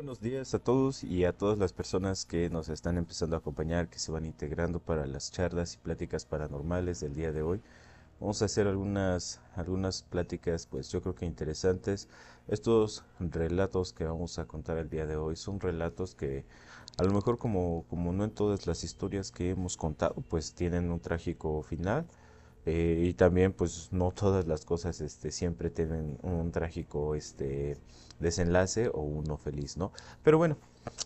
Buenos días a todos y a todas las personas que nos están empezando a acompañar, que se van integrando para las charlas y pláticas paranormales del día de hoy. Vamos a hacer algunas pláticas, pues yo creo que interesantes. Estos relatos que vamos a contar el día de hoy son relatos que a lo mejor como no en todas las historias que hemos contado, pues tienen un trágico final. Y también pues no todas las cosas siempre tienen un trágico desenlace o uno feliz, ¿no? Pero bueno,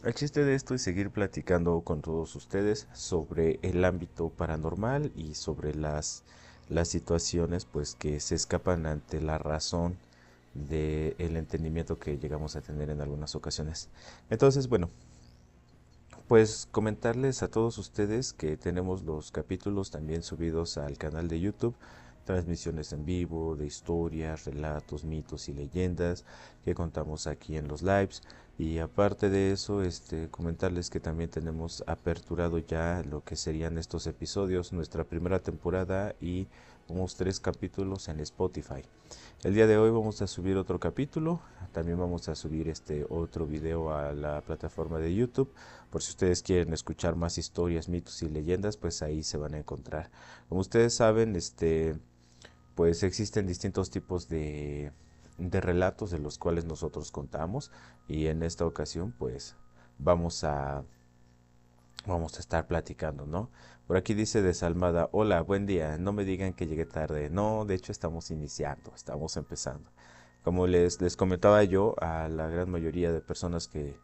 el chiste de esto es seguir platicando con todos ustedes sobre el ámbito paranormal y sobre las situaciones pues que se escapan ante la razón del entendimiento que llegamos a tener en algunas ocasiones. Entonces, bueno, pues comentarles a todos ustedes que tenemos los capítulos también subidos al canal de YouTube, transmisiones en vivo de historias, relatos, mitos y leyendas que contamos aquí en los lives. Y aparte de eso, comentarles que también tenemos aperturado ya lo que serían estos episodios, nuestra primera temporada y unos 3 capítulos en Spotify. El día de hoy vamos a subir otro capítulo, también vamos a subir este otro video a la plataforma de YouTube, por si ustedes quieren escuchar más historias, mitos y leyendas, pues ahí se van a encontrar. Como ustedes saben, pues existen distintos tipos de relatos de los cuales nosotros contamos y en esta ocasión pues vamos a vamos a estar platicando, ¿no? Por aquí dice Desalmada, hola, buen día, no me digan que llegué tarde. No, de hecho estamos iniciando, estamos empezando. Como les comentaba yo, a la gran mayoría de personas que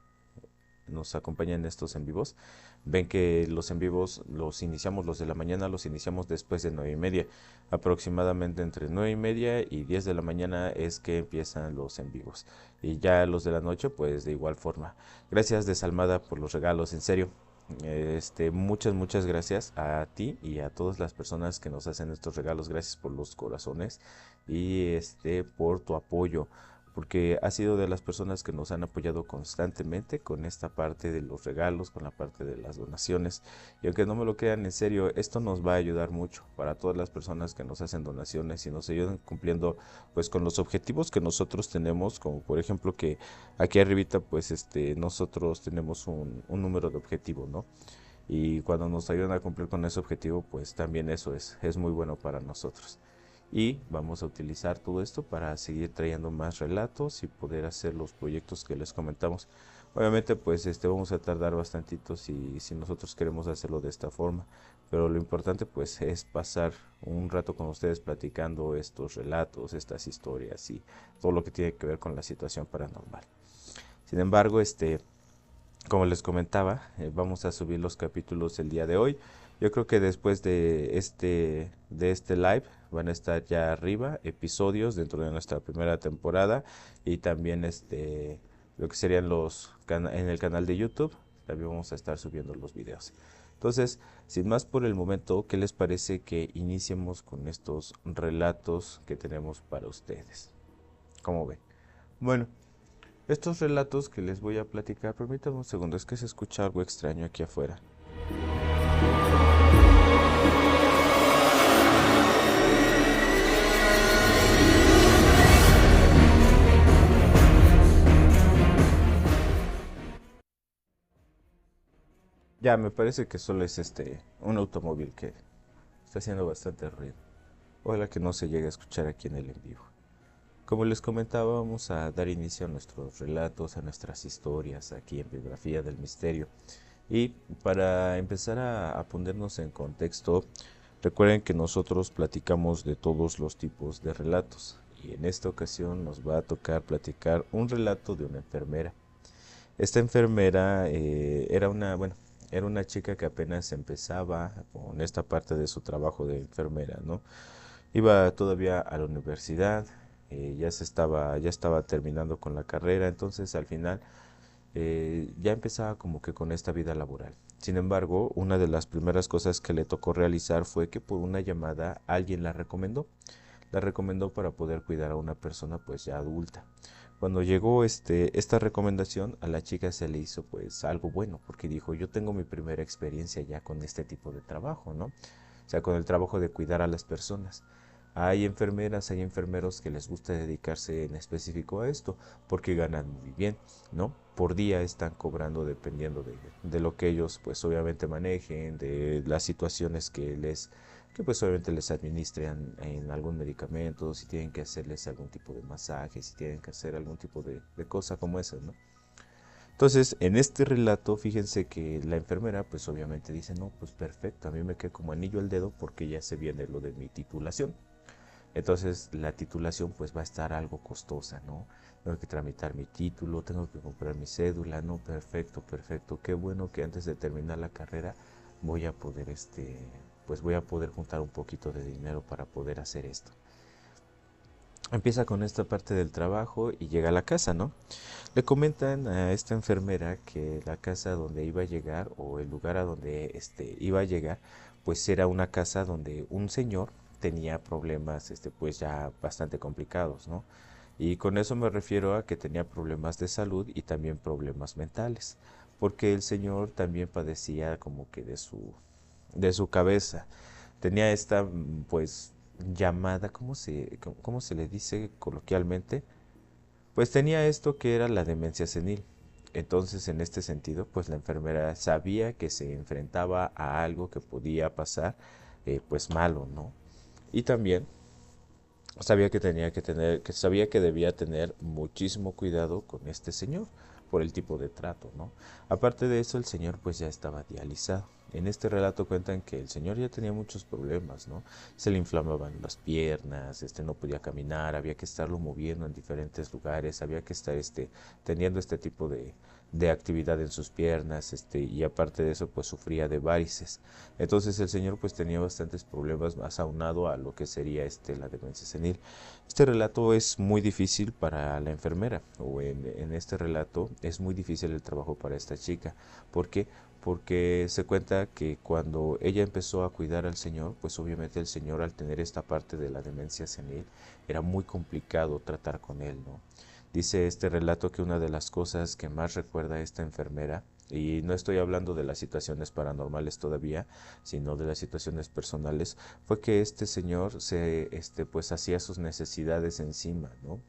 nos acompañan en estos en vivos, ven que los en vivos los iniciamos, los de la mañana los iniciamos después de 9:30. Aproximadamente entre 9:30 y 10 de la mañana es que empiezan los en vivos. Y ya los de la noche, pues de igual forma. Gracias Desalmada por los regalos, en serio. Muchas gracias a ti y a todas las personas que nos hacen estos regalos. Gracias por los corazones y por tu apoyo, porque ha sido de las personas que nos han apoyado constantemente con esta parte de los regalos, con la parte de las donaciones. Y aunque no me lo crean, en serio, esto nos va a ayudar mucho para todas las personas que nos hacen donaciones y nos ayudan cumpliendo pues con los objetivos que nosotros tenemos, como por ejemplo que aquí arribita pues nosotros tenemos un número de objetivo, ¿no? Y cuando nos ayudan a cumplir con ese objetivo, pues también eso es muy bueno para nosotros. Y vamos a utilizar todo esto para seguir trayendo más relatos y poder hacer los proyectos que les comentamos. Obviamente, pues vamos a tardar bastantito si nosotros queremos hacerlo de esta forma, pero lo importante pues es pasar un rato con ustedes platicando estos relatos, estas historias y todo lo que tiene que ver con la situación paranormal. Sin embargo, como les comentaba, vamos a subir los capítulos el día de hoy. Yo creo que después de este live van a estar ya arriba episodios dentro de nuestra primera temporada y también lo que serían en el canal de YouTube. También vamos a estar subiendo los videos. Entonces, sin más por el momento, ¿qué les parece que iniciemos con estos relatos que tenemos para ustedes? ¿Cómo ven? Bueno, estos relatos que les voy a platicar, permítanme un segundo, es que se escucha algo extraño aquí afuera. Ya, me parece que solo es un automóvil que está haciendo bastante ruido. Ojalá que no se llegue a escuchar aquí en el en vivo. Como les comentaba, vamos a dar inicio a nuestros relatos, a nuestras historias aquí en Biografía del Misterio. Y para empezar a ponernos en contexto, recuerden que nosotros platicamos de todos los tipos de relatos. Y en esta ocasión nos va a tocar platicar un relato de una enfermera. Esta enfermera bueno, era una chica que apenas empezaba con esta parte de su trabajo de enfermera, ¿no? Iba todavía a la universidad, ya estaba terminando con la carrera, entonces al final ya empezaba como que con esta vida laboral. Sin embargo, una de las primeras cosas que le tocó realizar fue que por una llamada alguien la recomendó para poder cuidar a una persona pues ya adulta. Cuando llegó esta recomendación, a la chica se le hizo pues algo bueno, porque dijo, yo tengo mi primera experiencia ya con este tipo de trabajo, ¿no? O sea, con el trabajo de cuidar a las personas. Hay enfermeras, hay enfermeros que les gusta dedicarse en específico a esto, porque ganan muy bien, ¿no? por día están cobrando dependiendo de lo que ellos pues obviamente manejen, de las situaciones que pues obviamente les administren en algún medicamento, si tienen que hacerles algún tipo de masaje, si tienen que hacer algún tipo de cosa como esa, ¿no? Entonces, en este relato, fíjense que la enfermera, pues obviamente dice, no, pues perfecto, a mí me queda como anillo al dedo porque ya se viene lo de mi titulación. Entonces, la titulación pues va a estar algo costosa, ¿no? Tengo que tramitar mi título, tengo que comprar mi cédula, no, perfecto, perfecto. Qué bueno que antes de terminar la carrera voy a poder, pues voy a poder juntar un poquito de dinero para poder hacer esto. Empieza con esta parte del trabajo y llega a la casa, ¿no? Le comentan a esta enfermera que la casa donde iba a llegar o el lugar a donde iba a llegar, pues era una casa donde un señor tenía problemas, pues ya bastante complicados, ¿no? Y con eso me refiero a que tenía problemas de salud y también problemas mentales, porque el señor también padecía como que de su cabeza. Tenía esta, pues, llamada, cómo se le dice coloquialmente? Pues tenía esto que era la demencia senil. Entonces, en este sentido, pues la enfermera sabía que se enfrentaba a algo que podía pasar, pues malo, ¿no? Y también sabía que debía tener muchísimo cuidado con este señor por el tipo de trato, ¿no? Aparte de eso, el señor pues ya estaba dializado. En este relato cuentan que el señor ya tenía muchos problemas, ¿no? Se le inflamaban las piernas, no podía caminar, había que estarlo moviendo en diferentes lugares, había que estar teniendo este tipo de actividad en sus piernas, y aparte de eso pues sufría de varices. Entonces el señor pues tenía bastantes problemas más aunado a lo que sería la demencia senil. Este relato es muy difícil para la enfermera, o en este relato es muy difícil el trabajo para esta chica. ¿Por qué? Porque se cuenta que cuando ella empezó a cuidar al señor, pues obviamente el señor al tener esta parte de la demencia senil era muy complicado tratar con él, ¿no? Dice este relato que una de las cosas que más recuerda a esta enfermera, y no estoy hablando de las situaciones paranormales todavía, sino de las situaciones personales, fue que este señor pues hacía sus necesidades encima, ¿no?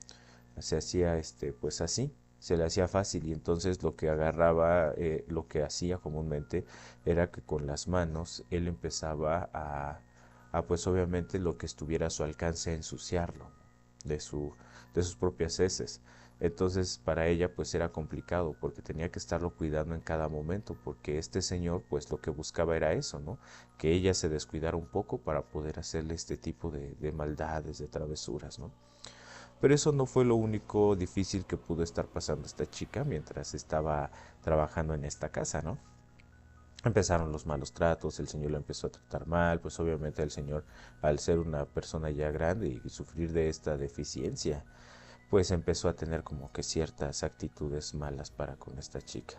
Se hacía, pues así, se le hacía fácil y entonces lo que agarraba, lo que hacía comúnmente era que con las manos él empezaba pues obviamente lo que estuviera a su alcance a ensuciarlo de de sus propias heces. Entonces para ella pues era complicado porque tenía que estarlo cuidando en cada momento porque este señor pues lo que buscaba era eso, ¿no? Que ella se descuidara un poco para poder hacerle este tipo de maldades, de travesuras, ¿no? Pero eso no fue lo único difícil que pudo estar pasando esta chica mientras estaba trabajando en esta casa, ¿no? Empezaron los malos tratos, el señor lo empezó a tratar mal, pues obviamente el señor, al ser una persona ya grande y sufrir de esta deficiencia, pues empezó a tener como que ciertas actitudes malas para con esta chica.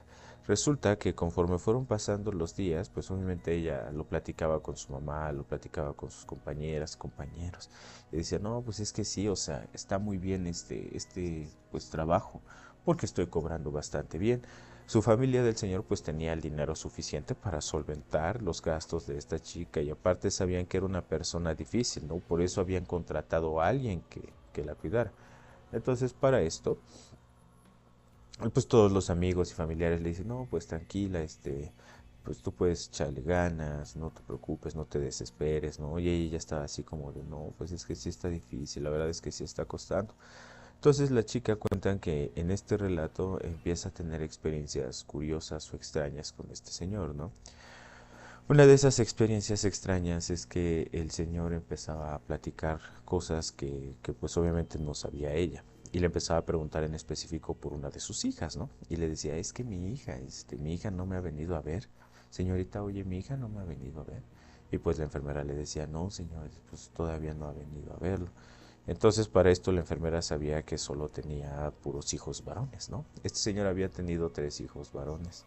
Resulta que conforme fueron pasando los días, pues obviamente ella lo platicaba con su mamá, lo platicaba con sus compañeras, compañeros, y decía, no, pues es que sí, o sea, está muy bien pues trabajo, porque estoy cobrando bastante bien. Su familia del señor pues tenía el dinero suficiente para solventar los gastos de esta chica y aparte sabían que era una persona difícil, ¿no? Por eso habían contratado a alguien que la cuidara. Entonces, para esto, pues todos los amigos y familiares le dicen, no, pues tranquila, pues tú puedes echarle ganas, no te preocupes, no te desesperes, ¿no? Y ella estaba así como de, no, pues es que sí está difícil, la verdad es que sí está costando. Entonces la chica cuentan que en este relato empieza a tener experiencias curiosas o extrañas con este señor, ¿no? Una de esas experiencias extrañas es que el señor empezaba a platicar cosas que pues obviamente no sabía ella. Y le empezaba a preguntar en específico por una de sus hijas, ¿no? Y le decía, es que mi hija no me ha venido a ver. Señorita, oye, mi hija no me ha venido a ver. Y pues la enfermera le decía, no, señor, pues todavía no ha venido a verlo. Entonces para esto la enfermera sabía que solo tenía puros hijos varones, ¿no? Este señor había tenido 3 hijos varones.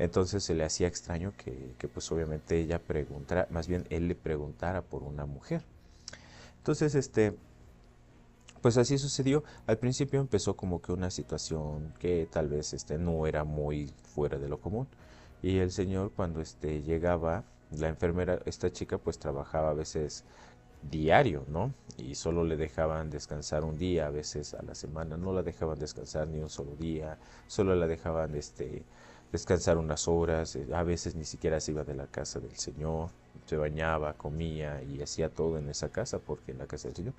Entonces se le hacía extraño que pues obviamente ella preguntara, más bien él le preguntara por una mujer. Entonces pues así sucedió. Al principio empezó como que una situación que tal vez no era muy fuera de lo común. Y el señor cuando llegaba, la enfermera, esta chica pues trabajaba a veces diario, ¿no? Y solo le dejaban descansar un día, a veces a la semana, no la dejaban descansar ni un solo día, solo la dejaban descansar unas horas, a veces ni siquiera se iba de la casa del Señor, se bañaba, comía y hacía todo en esa casa, porque en la casa del Señor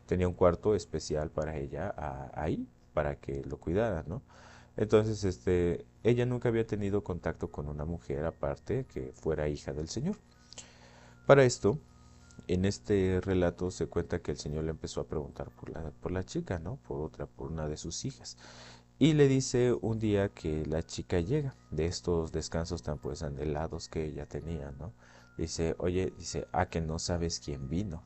tenía un cuarto especial para ella ahí, para que lo cuidara, ¿no? Entonces, ella nunca había tenido contacto con una mujer aparte que fuera hija del Señor. Para esto, en este relato se cuenta que el Señor le empezó a preguntar por la chica, ¿no? Por una de sus hijas. Y le dice un día que la chica llega de estos descansos tan pues anhelados que ella tenía, ¿no? Dice, oye, dice, que no sabes quién vino.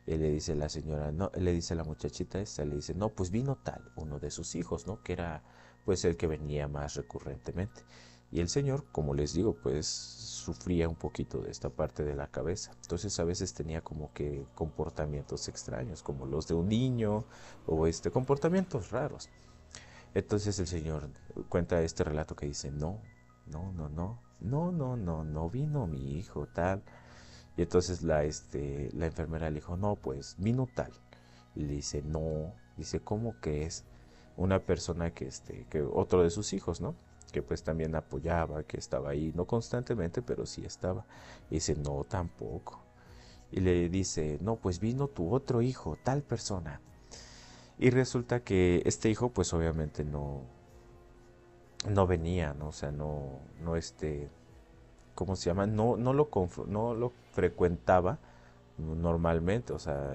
Y le dice la señora, no, le dice la muchachita esta, le dice, no, pues vino tal, uno de sus hijos, ¿no? Que era pues el que venía más recurrentemente. Y el señor, como les digo, pues sufría un poquito de esta parte de la cabeza. Entonces a veces tenía como que comportamientos extraños, como los de un niño o comportamientos raros. Entonces el señor cuenta este relato que dice, no, no, no, no, no, no, no, no vino mi hijo tal. Y entonces la enfermera le dijo, no, pues vino tal. Y le dice, no, dice, ¿cómo que es una persona que otro de sus hijos, ¿no? Que pues también apoyaba, que estaba ahí, no constantemente, pero sí estaba. Y dice, no, tampoco. Y le dice, no, pues vino tu otro hijo, tal persona. Y resulta que este hijo, pues obviamente no venía, ¿no? O sea, ¿cómo se llama? No lo frecuentaba normalmente, o sea,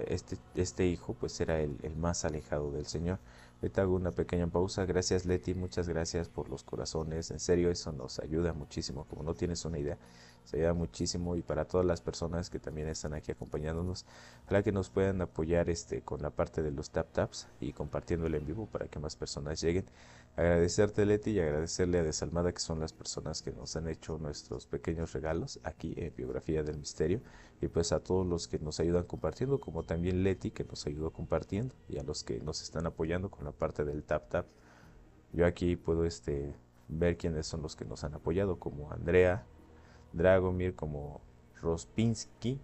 este hijo pues era el más alejado del Señor. Ahorita hago una pequeña pausa. Gracias, Leti, muchas gracias por los corazones. En serio, eso nos ayuda muchísimo, como no tienes una idea. Se ayuda muchísimo, y para todas las personas que también están aquí acompañándonos, ojalá que nos puedan apoyar con la parte de los tap taps y compartiéndolo en vivo para que más personas lleguen. Agradecerte, Leti, y agradecerle a Desalmada, que son las personas que nos han hecho nuestros pequeños regalos aquí en Biografía del Misterio, y pues a todos los que nos ayudan compartiendo, como también Leti, que nos ayudó compartiendo, y a los que nos están apoyando con la parte del tap tap. Yo aquí puedo ver quiénes son los que nos han apoyado, como Andrea, Dragomir, como Rospinski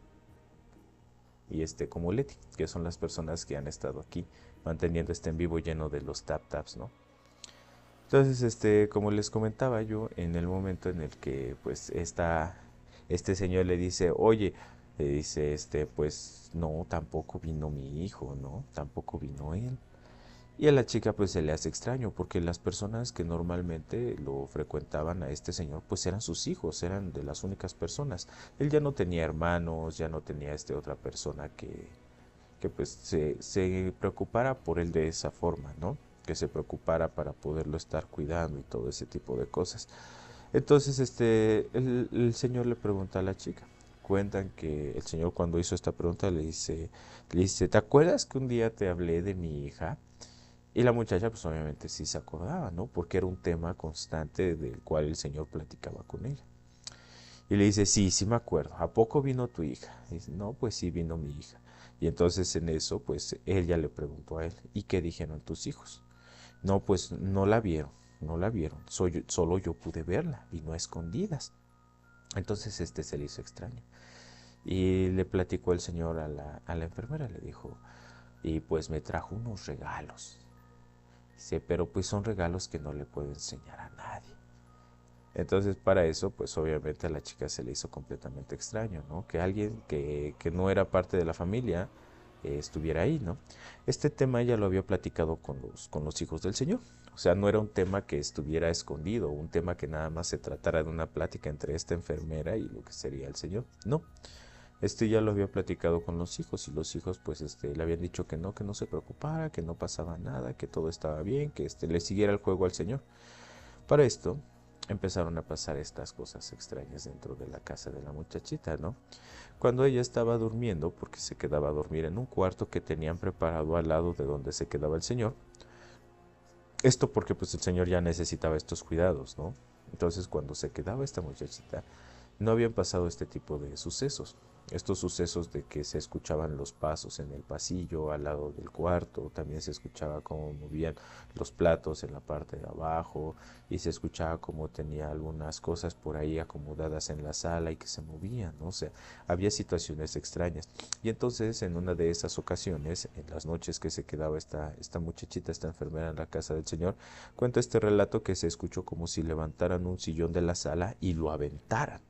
y como Leti, que son las personas que han estado aquí manteniendo este en vivo lleno de los tap taps, ¿no? Entonces, como les comentaba yo, en el momento en el que pues este señor le dice, oye, le dice, pues no, tampoco vino mi hijo, ¿no? Tampoco vino él. Y a la chica pues se le hace extraño, porque las personas que normalmente lo frecuentaban a este señor pues eran sus hijos, eran de las únicas personas. Él ya no tenía hermanos, ya no tenía otra persona que pues se preocupara por él de esa forma, ¿no? Que se preocupara para poderlo estar cuidando y todo ese tipo de cosas. Entonces, el señor le pregunta a la chica. Cuentan que el señor, cuando hizo esta pregunta, le dice, ¿te acuerdas que un día te hablé de mi hija? Y la muchacha pues obviamente sí se acordaba, ¿no? Porque era un tema constante del cual el señor platicaba con ella. Y le dice, sí, sí me acuerdo. ¿A poco vino tu hija? Y dice, no, pues sí vino mi hija. Y entonces en eso, pues ella le preguntó a él, ¿y qué dijeron tus hijos? No, pues no la vieron, no la vieron. Solo yo pude verla, y no a escondidas. Entonces se le hizo extraño. Y le platicó el señor a la enfermera, le dijo, y pues me trajo unos regalos. Dice, pero pues son regalos que no le puedo enseñar a nadie. Entonces para eso, pues obviamente a la chica se le hizo completamente extraño, ¿no? Que alguien que no era parte de la familia estuviera ahí, ¿no? Este tema ella lo había platicado con los hijos del Señor. O sea, no era un tema que estuviera escondido, un tema que nada más se tratara de una plática entre esta enfermera y lo que sería el Señor. No, ya lo había platicado con los hijos, y los hijos pues le habían dicho que no se preocupara, que no pasaba nada, que todo estaba bien, que le siguiera el juego al Señor. Para esto empezaron a pasar estas cosas extrañas dentro de la casa de la muchachita, ¿no? Cuando ella estaba durmiendo, porque se quedaba a dormir en un cuarto que tenían preparado al lado de donde se quedaba el señor. Esto porque pues el señor ya necesitaba estos cuidados, ¿no? Entonces cuando se quedaba esta muchachita, no habían pasado este tipo de sucesos. estos sucesos de que se escuchaban los pasos en el pasillo al lado del cuarto, también se escuchaba cómo movían los platos en la parte de abajo y se escuchaba cómo tenía algunas cosas por ahí acomodadas en la sala y que se movían, ¿no? O sea, había situaciones extrañas. Y entonces en una de esas ocasiones, en las noches que se quedaba esta muchachita, esta enfermera en la casa del señor, cuenta este relato que se escuchó como si levantaran un sillón de la sala y lo aventaran.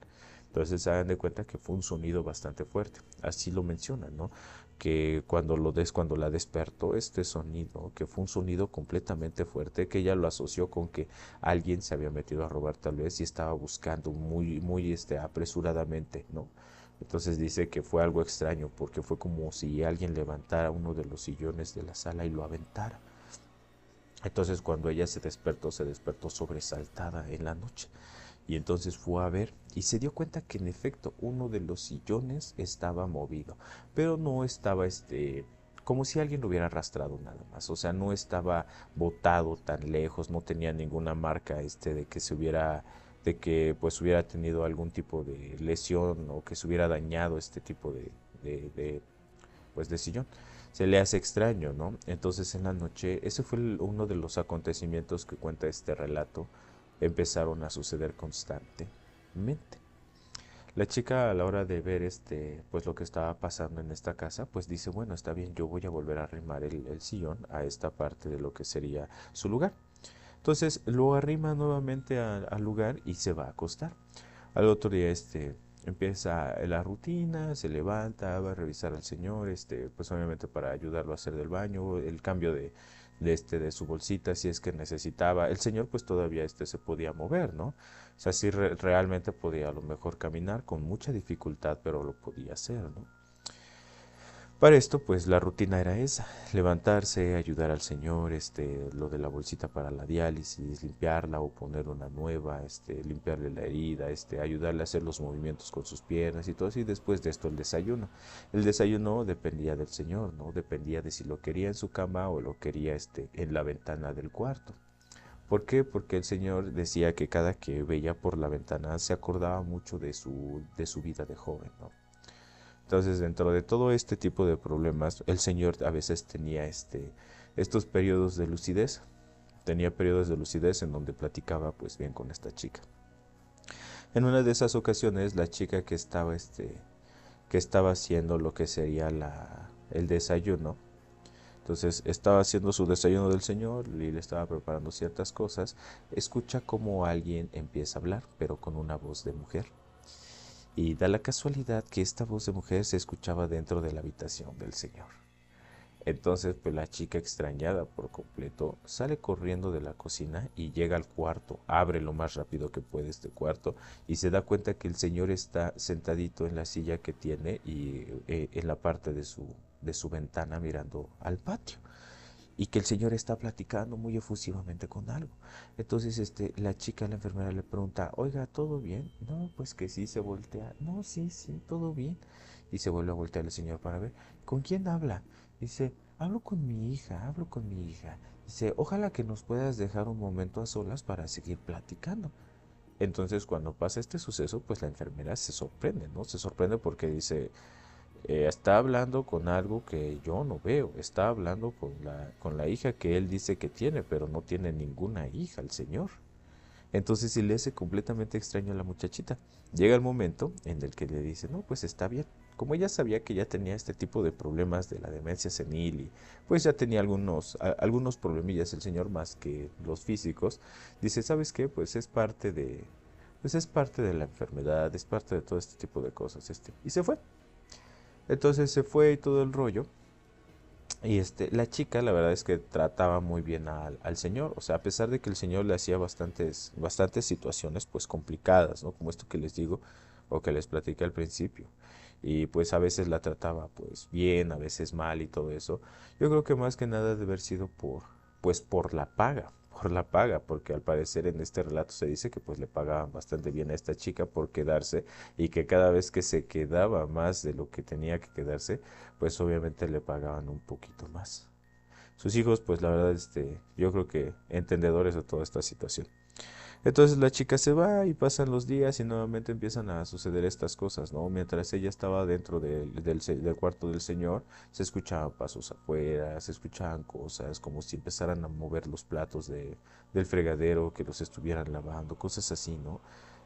Entonces se dan de cuenta que fue un sonido bastante fuerte. Así lo mencionan, ¿no? Que cuando la despertó este sonido, que fue un sonido completamente fuerte, que ella lo asoció con que alguien se había metido a robar tal vez y estaba buscando muy apresuradamente, ¿no? Entonces dice que fue algo extraño porque fue como si alguien levantara uno de los sillones de la sala y lo aventara. Entonces cuando ella se despertó sobresaltada en la noche. Y entonces fue a ver y se dio cuenta que en efecto uno de los sillones estaba movido, pero no estaba como si alguien lo hubiera arrastrado nada más, o sea, no estaba botado tan lejos, no tenía ninguna marca de que de que pues hubiera tenido algún tipo de lesión o que se hubiera dañado este tipo pues de sillón. Se le hace extraño, ¿no? Entonces en la noche, ese fue uno de los acontecimientos que cuenta este relato, empezaron a suceder constantemente. La chica a la hora de ver pues lo que estaba pasando en esta casa, pues dice, bueno, está bien, yo voy a volver a arrimar el sillón a esta parte de lo que sería su lugar. Entonces lo arrima nuevamente al lugar y se va a acostar. Al otro día empieza la rutina, se levanta, va a revisar al señor, pues obviamente para ayudarlo a hacer del baño, el cambio de su bolsita si es que necesitaba. El señor pues todavía se podía mover, ¿no? O sea, sí realmente podía a lo mejor caminar con mucha dificultad, pero lo podía hacer, ¿no? Para esto, pues la rutina era esa, levantarse, ayudar al señor, lo de la bolsita para la diálisis, limpiarla o poner una nueva, limpiarle la herida, ayudarle a hacer los movimientos con sus piernas y todo así. Después de esto el desayuno. El desayuno dependía del señor, ¿no? Dependía de si lo quería en su cama o lo quería, en la ventana del cuarto. ¿Por qué? Porque el señor decía que cada que veía por la ventana se acordaba mucho de su vida de joven, ¿no? Entonces, dentro de todo este tipo de problemas, el señor a veces tenía estos periodos de lucidez. Tenía periodos de lucidez en donde platicaba pues bien con esta chica. En una de esas ocasiones, la chica que estaba haciendo lo que sería el desayuno, entonces estaba haciendo su desayuno del señor y le estaba preparando ciertas cosas, escucha como alguien empieza a hablar, pero con una voz de mujer. Y da la casualidad que esta voz de mujer se escuchaba dentro de la habitación del señor. Entonces, pues la chica extrañada por completo sale corriendo de la cocina y llega al cuarto, abre lo más rápido que puede este cuarto y se da cuenta que el señor está sentadito en la silla que tiene y en la parte de su ventana mirando al patio y que el señor está platicando muy efusivamente con algo. Entonces, la chica, la enfermera le pregunta, oiga, ¿todo bien? No, pues que sí, se voltea. No, sí, sí, todo bien. Y se vuelve a voltear el señor para ver, ¿con quién habla? Dice, hablo con mi hija, hablo con mi hija. Dice, ojalá que nos puedas dejar un momento a solas para seguir platicando. Entonces, cuando pasa este suceso, pues la enfermera se sorprende, ¿no? Se sorprende porque dice, está hablando con algo que yo no veo, está hablando con con la hija que él dice que tiene, pero no tiene ninguna hija el señor. Entonces sí le hace completamente extraño a la muchachita. Llega el momento en el que le dice, no, pues está bien. Como ella sabía que ya tenía este tipo de problemas de la demencia senil y pues ya tenía algunos problemillas el señor más que los físicos, dice, ¿sabes qué? Pues es parte de la enfermedad, es parte de todo este tipo de cosas, y se fue. Entonces se fue y todo el rollo. Y la chica, la verdad es que trataba muy bien al señor, o sea, a pesar de que el señor le hacía bastantes situaciones, pues complicadas, ¿no? Como esto que les digo, o que les platiqué al principio. Y pues a veces la trataba pues bien, a veces mal y todo eso. Yo creo que más que nada debe haber sido pues por la paga, porque al parecer en este relato se dice que pues le pagaban bastante bien a esta chica por quedarse y que cada vez que se quedaba más de lo que tenía que quedarse, pues obviamente le pagaban un poquito más. sus hijos, pues la verdad, yo creo que entendedores de toda esta situación. Entonces la chica se va y pasan los días y nuevamente empiezan a suceder estas cosas, ¿no? Mientras ella estaba dentro del cuarto del señor, se escuchaban pasos afuera, se escuchaban cosas, como si empezaran a mover los platos del fregadero, que los estuvieran lavando, cosas así, ¿no?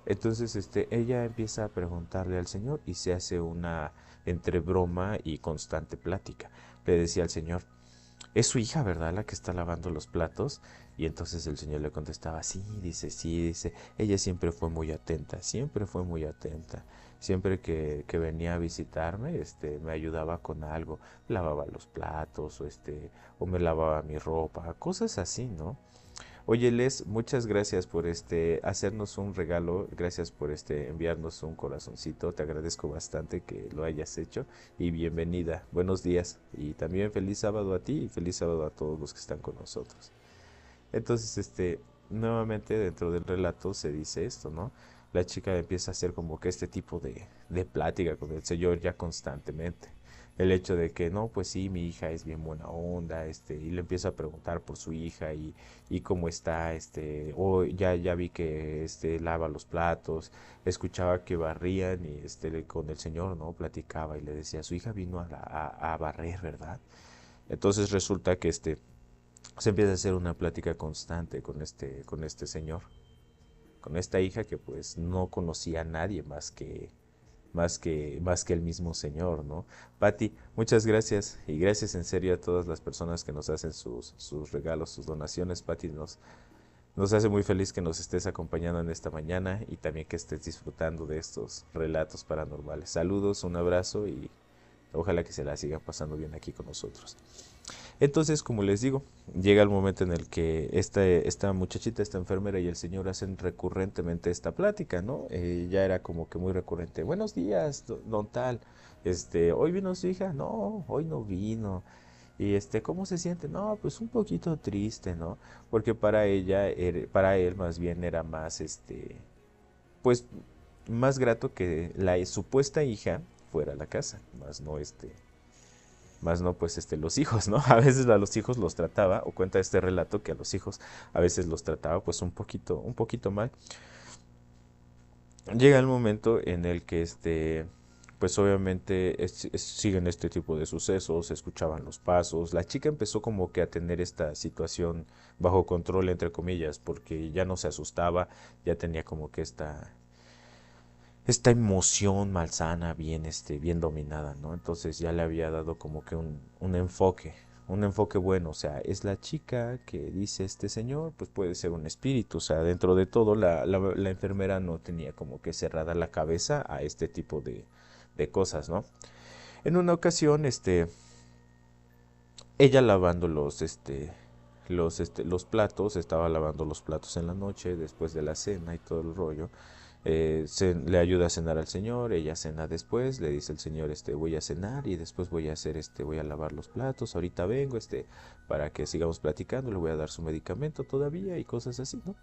Entonces, ella empieza a preguntarle al señor y se hace una entre broma y constante plática. Le decía al señor, es su hija, ¿verdad? La que está lavando los platos. Y entonces el señor le contestaba, sí, dice, ella siempre fue muy atenta, siempre fue muy atenta. Siempre que venía a visitarme, me ayudaba con algo, lavaba los platos, o me lavaba mi ropa, cosas así, ¿no? Oye, Les, muchas gracias por hacernos un regalo, gracias por enviarnos un corazoncito, te agradezco bastante que lo hayas hecho y bienvenida, buenos días y también feliz sábado a ti y feliz sábado a todos los que están con nosotros. Entonces, nuevamente dentro del relato se dice esto, ¿no? La chica empieza a hacer como que este tipo de plática con el señor ya constantemente. El hecho de que, no, pues sí, mi hija es bien buena onda, y le empieza a preguntar por su hija y cómo está, o ya vi que, lava los platos, escuchaba que barrían y, con el señor, ¿no? Platicaba y le decía, su hija vino a barrer, ¿verdad? Entonces resulta que, se empieza a hacer una plática constante con este señor, con esta hija que pues no conocía a nadie más que el mismo señor, ¿no? Patti, muchas gracias y gracias en serio a todas las personas que nos hacen sus regalos, sus donaciones. Patti, nos hace muy feliz que nos estés acompañando en esta mañana y también que estés disfrutando de estos relatos paranormales. Saludos, un abrazo y ojalá que se la sigan pasando bien aquí con nosotros. Entonces, como les digo, llega el momento en el que esta muchachita, esta enfermera y el señor hacen recurrentemente esta plática, ¿no? Ya era como que muy recurrente. Buenos días, don tal. ¿Hoy vino su hija? No, hoy no vino. Y ¿cómo se siente? No, pues un poquito triste, ¿no? Porque para ella, para él más bien era más, pues, más grato que la supuesta hija fuera a la casa, más no pues los hijos, ¿no? A veces a los hijos los trataba, o cuenta este relato que a los hijos a veces los trataba pues un poquito mal. Llega el momento en el que pues obviamente siguen este tipo de sucesos, se escuchaban los pasos, la chica empezó como que a tener esta situación bajo control entre comillas, porque ya no se asustaba, ya tenía como que esta emoción malsana bien dominada, ¿no? Entonces ya le había dado como que un enfoque bueno, o sea, es la chica que dice este señor, pues puede ser un espíritu, o sea, dentro de todo la enfermera no tenía como que cerrada la cabeza a este tipo de cosas, ¿no? En una ocasión, ella lavando los platos, estaba lavando los platos en la noche, después de la cena y todo el rollo, le ayuda a cenar al señor, ella cena después, le dice el señor, voy a cenar y después voy a lavar los platos, ahorita vengo, para que sigamos platicando, le voy a dar su medicamento todavía y cosas así, ¿no?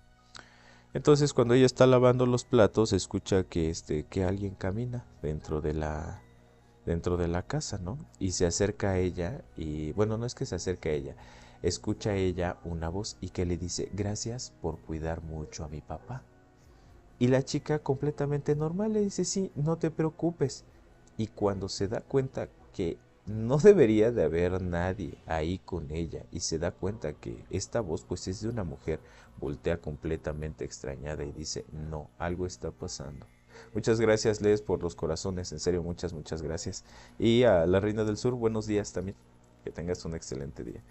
Entonces cuando ella está lavando los platos, escucha que alguien camina dentro de la casa, ¿no? Y se acerca a ella y, bueno, no es que se acerque a ella, escucha a ella una voz y que le dice, gracias por cuidar mucho a mi papá. Y la chica completamente normal le dice, sí, no te preocupes. Y cuando se da cuenta que no debería de haber nadie ahí con ella y se da cuenta que esta voz pues es de una mujer, voltea completamente extrañada y dice, no, algo está pasando. Muchas gracias, Les, por los corazones, en serio, muchas, muchas gracias. Y a la Reina del Sur, buenos días también, que tengas un excelente día.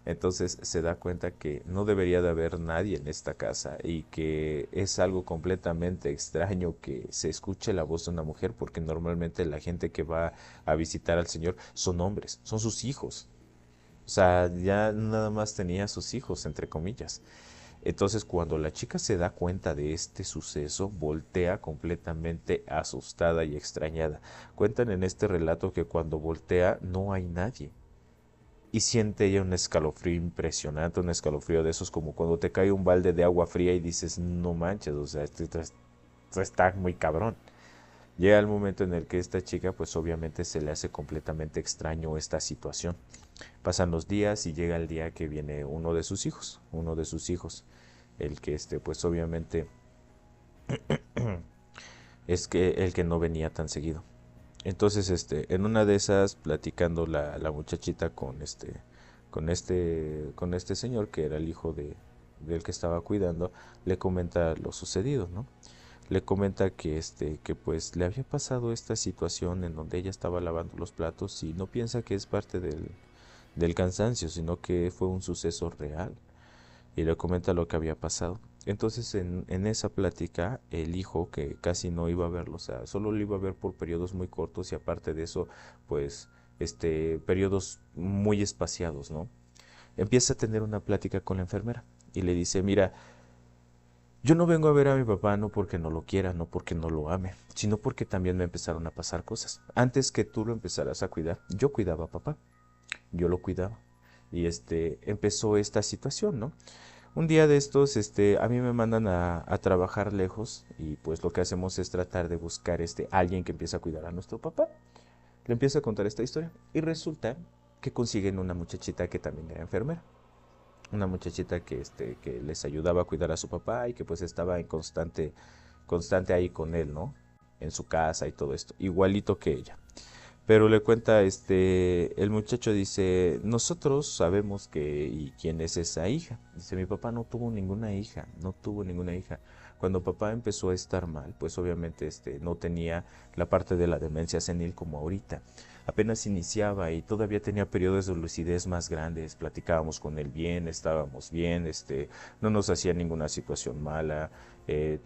Entonces se da cuenta que no debería de haber nadie en esta casa y que es algo completamente extraño que se escuche la voz de una mujer porque normalmente la gente que va a visitar al Señor son hombres, son sus hijos. O sea, ya nada más tenía sus hijos, entre comillas. Entonces, cuando la chica se da cuenta de este suceso, voltea completamente asustada y extrañada. Cuentan en este relato que cuando voltea no hay nadie. Y siente ella un escalofrío impresionante, un escalofrío de esos como cuando te cae un balde de agua fría y dices, no manches, o sea, esto está muy cabrón. Llega el momento en el que esta chica pues obviamente se le hace completamente extraño esta situación. Pasan los días y llega el día que viene uno de sus hijos, el que pues obviamente es que el que no venía tan seguido. Entonces, en una de esas, platicando la muchachita con este señor, que era el hijo del que estaba cuidando, le comenta lo sucedido, ¿no? Le comenta que pues le había pasado esta situación en donde ella estaba lavando los platos y no piensa que es parte del cansancio, sino que fue un suceso real y le comenta lo que había pasado. Entonces en esa plática el hijo, que casi no iba a verlo, o sea, solo lo iba a ver por periodos muy cortos y aparte de eso, pues periodos muy espaciados, ¿no? Empieza a tener una plática con la enfermera y le dice, mira, yo no vengo a ver a mi papá no porque no lo quiera, no porque no lo ame, sino porque también me empezaron a pasar cosas. Antes que tú lo empezaras a cuidar, yo cuidaba a papá, yo lo cuidaba. Y empezó esta situación, ¿no? Un día de estos, a mí me mandan a trabajar lejos y pues lo que hacemos es tratar de buscar alguien que empiece a cuidar a nuestro papá. Le empiezo a contar esta historia y resulta que consiguen una muchachita que también era enfermera. Una muchachita que les ayudaba a cuidar a su papá y que pues estaba en constante ahí con él, ¿no? En su casa y todo esto, igualito que ella. Pero le cuenta, el muchacho dice, nosotros sabemos y quién es esa hija. Dice, mi papá no tuvo ninguna hija, no tuvo ninguna hija. Cuando papá empezó a estar mal, pues obviamente no tenía la parte de la demencia senil como ahorita. Apenas iniciaba y todavía tenía periodos de lucidez más grandes. Platicábamos con él bien, estábamos bien, no nos hacía ninguna situación mala.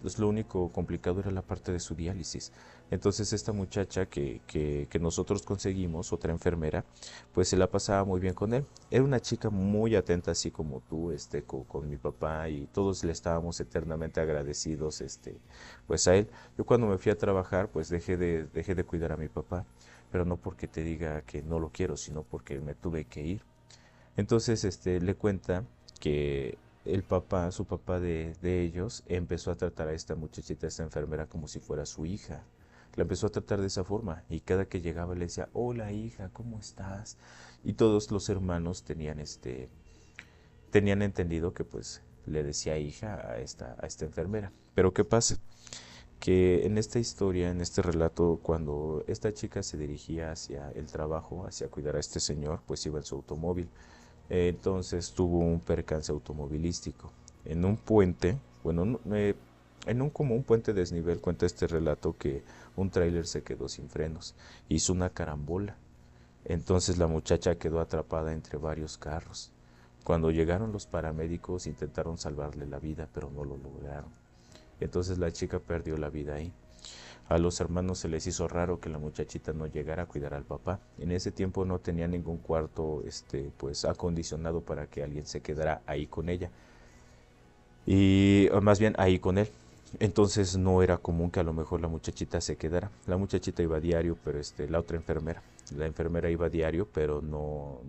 Pues lo único complicado era la parte de su diálisis. Entonces esta muchacha que nosotros conseguimos, otra enfermera, pues se la pasaba muy bien con él. Era una chica muy atenta, así como tú, con mi papá, y todos le estábamos eternamente agradecidos, pues a él. Yo cuando me fui a trabajar, pues dejé de cuidar a mi papá, pero no porque te diga que no lo quiero, sino porque me tuve que ir. Entonces, le cuenta que su papá de ellos, empezó a tratar a esta muchachita, a esta enfermera, como si fuera su hija. La empezó a tratar de esa forma y cada que llegaba le decía, hola hija, ¿cómo estás? Y todos los hermanos tenían entendido que pues le decía hija a esta enfermera. Pero ¿qué pasa? Que en esta historia, en este relato, cuando esta chica se dirigía hacia el trabajo, hacia cuidar a este señor, pues iba en su automóvil. Entonces tuvo un percance automovilístico. En un puente, bueno, en un como un puente desnivel, cuenta este relato que un tráiler se quedó sin frenos, hizo una carambola. Entonces la muchacha quedó atrapada entre varios carros. Cuando llegaron los paramédicos intentaron salvarle la vida, pero no lo lograron. Entonces la chica perdió la vida ahí. A los hermanos se les hizo raro que la muchachita no llegara a cuidar al papá. En ese tiempo no tenía ningún cuarto, pues acondicionado para que alguien se quedara ahí con ella. Y o más bien ahí con él. Entonces no era común que a lo mejor la muchachita se quedara. La muchachita iba a diario, pero la otra enfermera, la enfermera iba a diario, pero no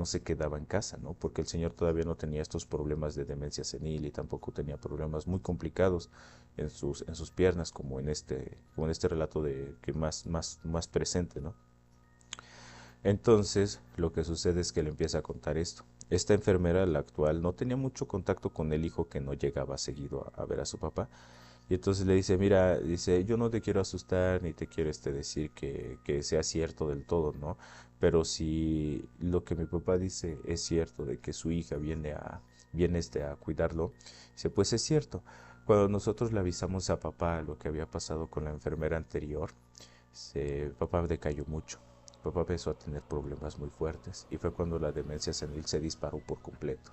se quedaba en casa, ¿no? Porque el señor todavía no tenía estos problemas de demencia senil y tampoco tenía problemas muy complicados en sus piernas, como en este relato que más presente, ¿no? Entonces, lo que sucede es que le empieza a contar esto. Esta enfermera, la actual, no tenía mucho contacto con el hijo que no llegaba seguido a ver a su papá. Y entonces le dice, mira, dice, yo no te quiero asustar ni te quiero decir que sea cierto del todo, ¿no? Pero si lo que mi papá dice es cierto, de que su hija viene a cuidarlo, dice, pues es cierto. Cuando nosotros le avisamos a papá lo que había pasado con la enfermera anterior, papá decayó mucho. Papá empezó a tener problemas muy fuertes y fue cuando la demencia senil se disparó por completo.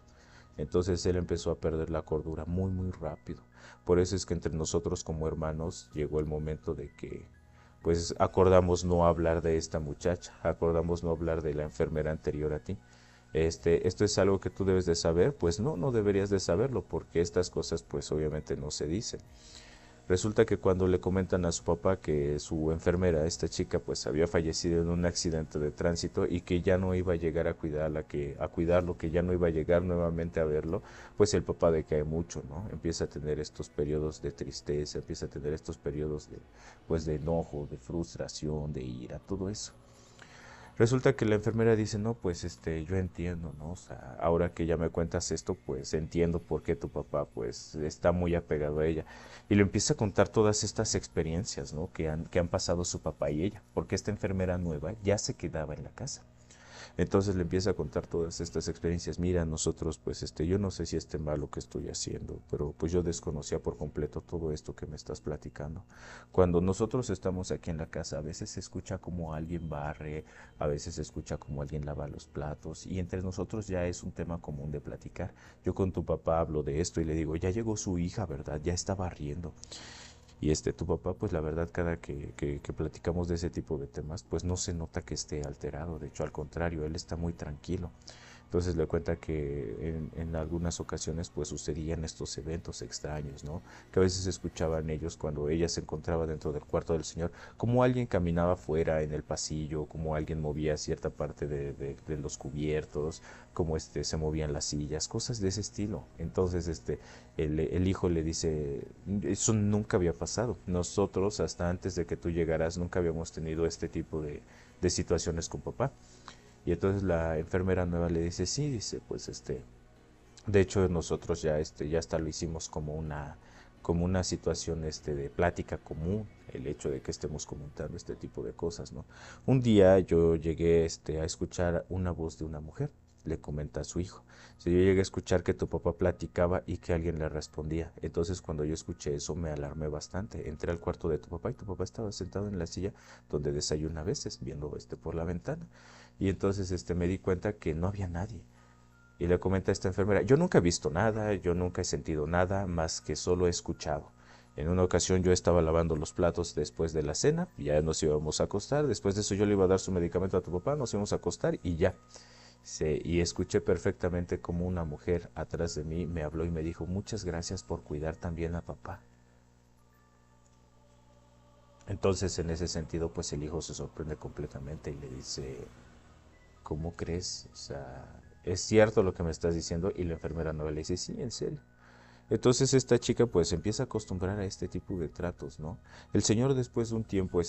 Entonces él empezó a perder la cordura muy muy rápido. Por eso es que entre nosotros como hermanos llegó el momento de que pues acordamos no hablar de esta muchacha, acordamos no hablar de la enfermera anterior a ti. Esto es algo que tú debes de saber, pues no deberías de saberlo porque estas cosas pues obviamente no se dicen. Resulta que cuando le comentan a su papá que su enfermera, esta chica, pues había fallecido en un accidente de tránsito y que ya no iba a llegar a cuidarla, a cuidarlo, que ya no iba a llegar nuevamente a verlo, pues el papá decae mucho, ¿no? Empieza a tener estos periodos de tristeza, empieza a tener estos periodos de, pues de enojo, de frustración, de ira, todo eso. Resulta que la enfermera dice, no, pues yo entiendo, ¿no? O sea, ahora que ya me cuentas esto, pues entiendo por qué tu papá, pues, está muy apegado a ella. Y le empieza a contar todas estas experiencias, ¿no? Que han pasado su papá y ella, porque esta enfermera nueva ya se quedaba en la casa. Entonces le empieza a contar todas estas experiencias. Mira, nosotros, pues, yo no sé si esté mal lo que estoy haciendo, pero pues yo desconocía por completo todo esto que me estás platicando. Cuando nosotros estamos aquí en la casa, a veces se escucha como alguien barre, a veces se escucha como alguien lava los platos, y entre nosotros ya es un tema común de platicar. Yo con tu papá hablo de esto y le digo, ya llegó su hija, ¿verdad? Ya está barriendo. Y tu papá, pues la verdad, cada que platicamos de ese tipo de temas, pues no se nota que esté alterado, de hecho, al contrario, él está muy tranquilo. Entonces le cuenta que en algunas ocasiones pues sucedían estos eventos extraños, ¿no? Que a veces escuchaban ellos cuando ella se encontraba dentro del cuarto del Señor, como alguien caminaba fuera en el pasillo, como alguien movía cierta parte de los cubiertos, como se movían las sillas, cosas de ese estilo. Entonces el hijo le dice, eso nunca había pasado. Nosotros hasta antes de que tú llegaras nunca habíamos tenido este tipo de situaciones con papá. Y entonces la enfermera nueva le dice, sí, dice, pues de hecho nosotros ya hasta lo hicimos como una situación de plática común, el hecho de que estemos comentando este tipo de cosas, ¿no? Un día yo llegué a escuchar una voz de una mujer, le comenta a su hijo. Si yo llegué a escuchar que tu papá platicaba y que alguien le respondía. Entonces cuando yo escuché eso me alarmé bastante. Entré al cuarto de tu papá y tu papá estaba sentado en la silla donde desayuna a veces, viendo por la ventana. Y entonces me di cuenta que no había nadie. Y le comenta a esta enfermera, yo nunca he visto nada, yo nunca he sentido nada, más que solo he escuchado. En una ocasión yo estaba lavando los platos después de la cena, ya nos íbamos a acostar, después de eso yo le iba a dar su medicamento a tu papá, nos íbamos a acostar y ya. Y escuché perfectamente como una mujer atrás de mí me habló y me dijo, muchas gracias por cuidar también a papá. Entonces en ese sentido pues el hijo se sorprende completamente y le dice, ¿cómo crees? O sea, ¿es cierto lo que me estás diciendo? Y la enfermera nueva le dice, sí, en serio. Entonces esta chica pues empieza a acostumbrar a este tipo de tratos, ¿no? El señor después de un tiempo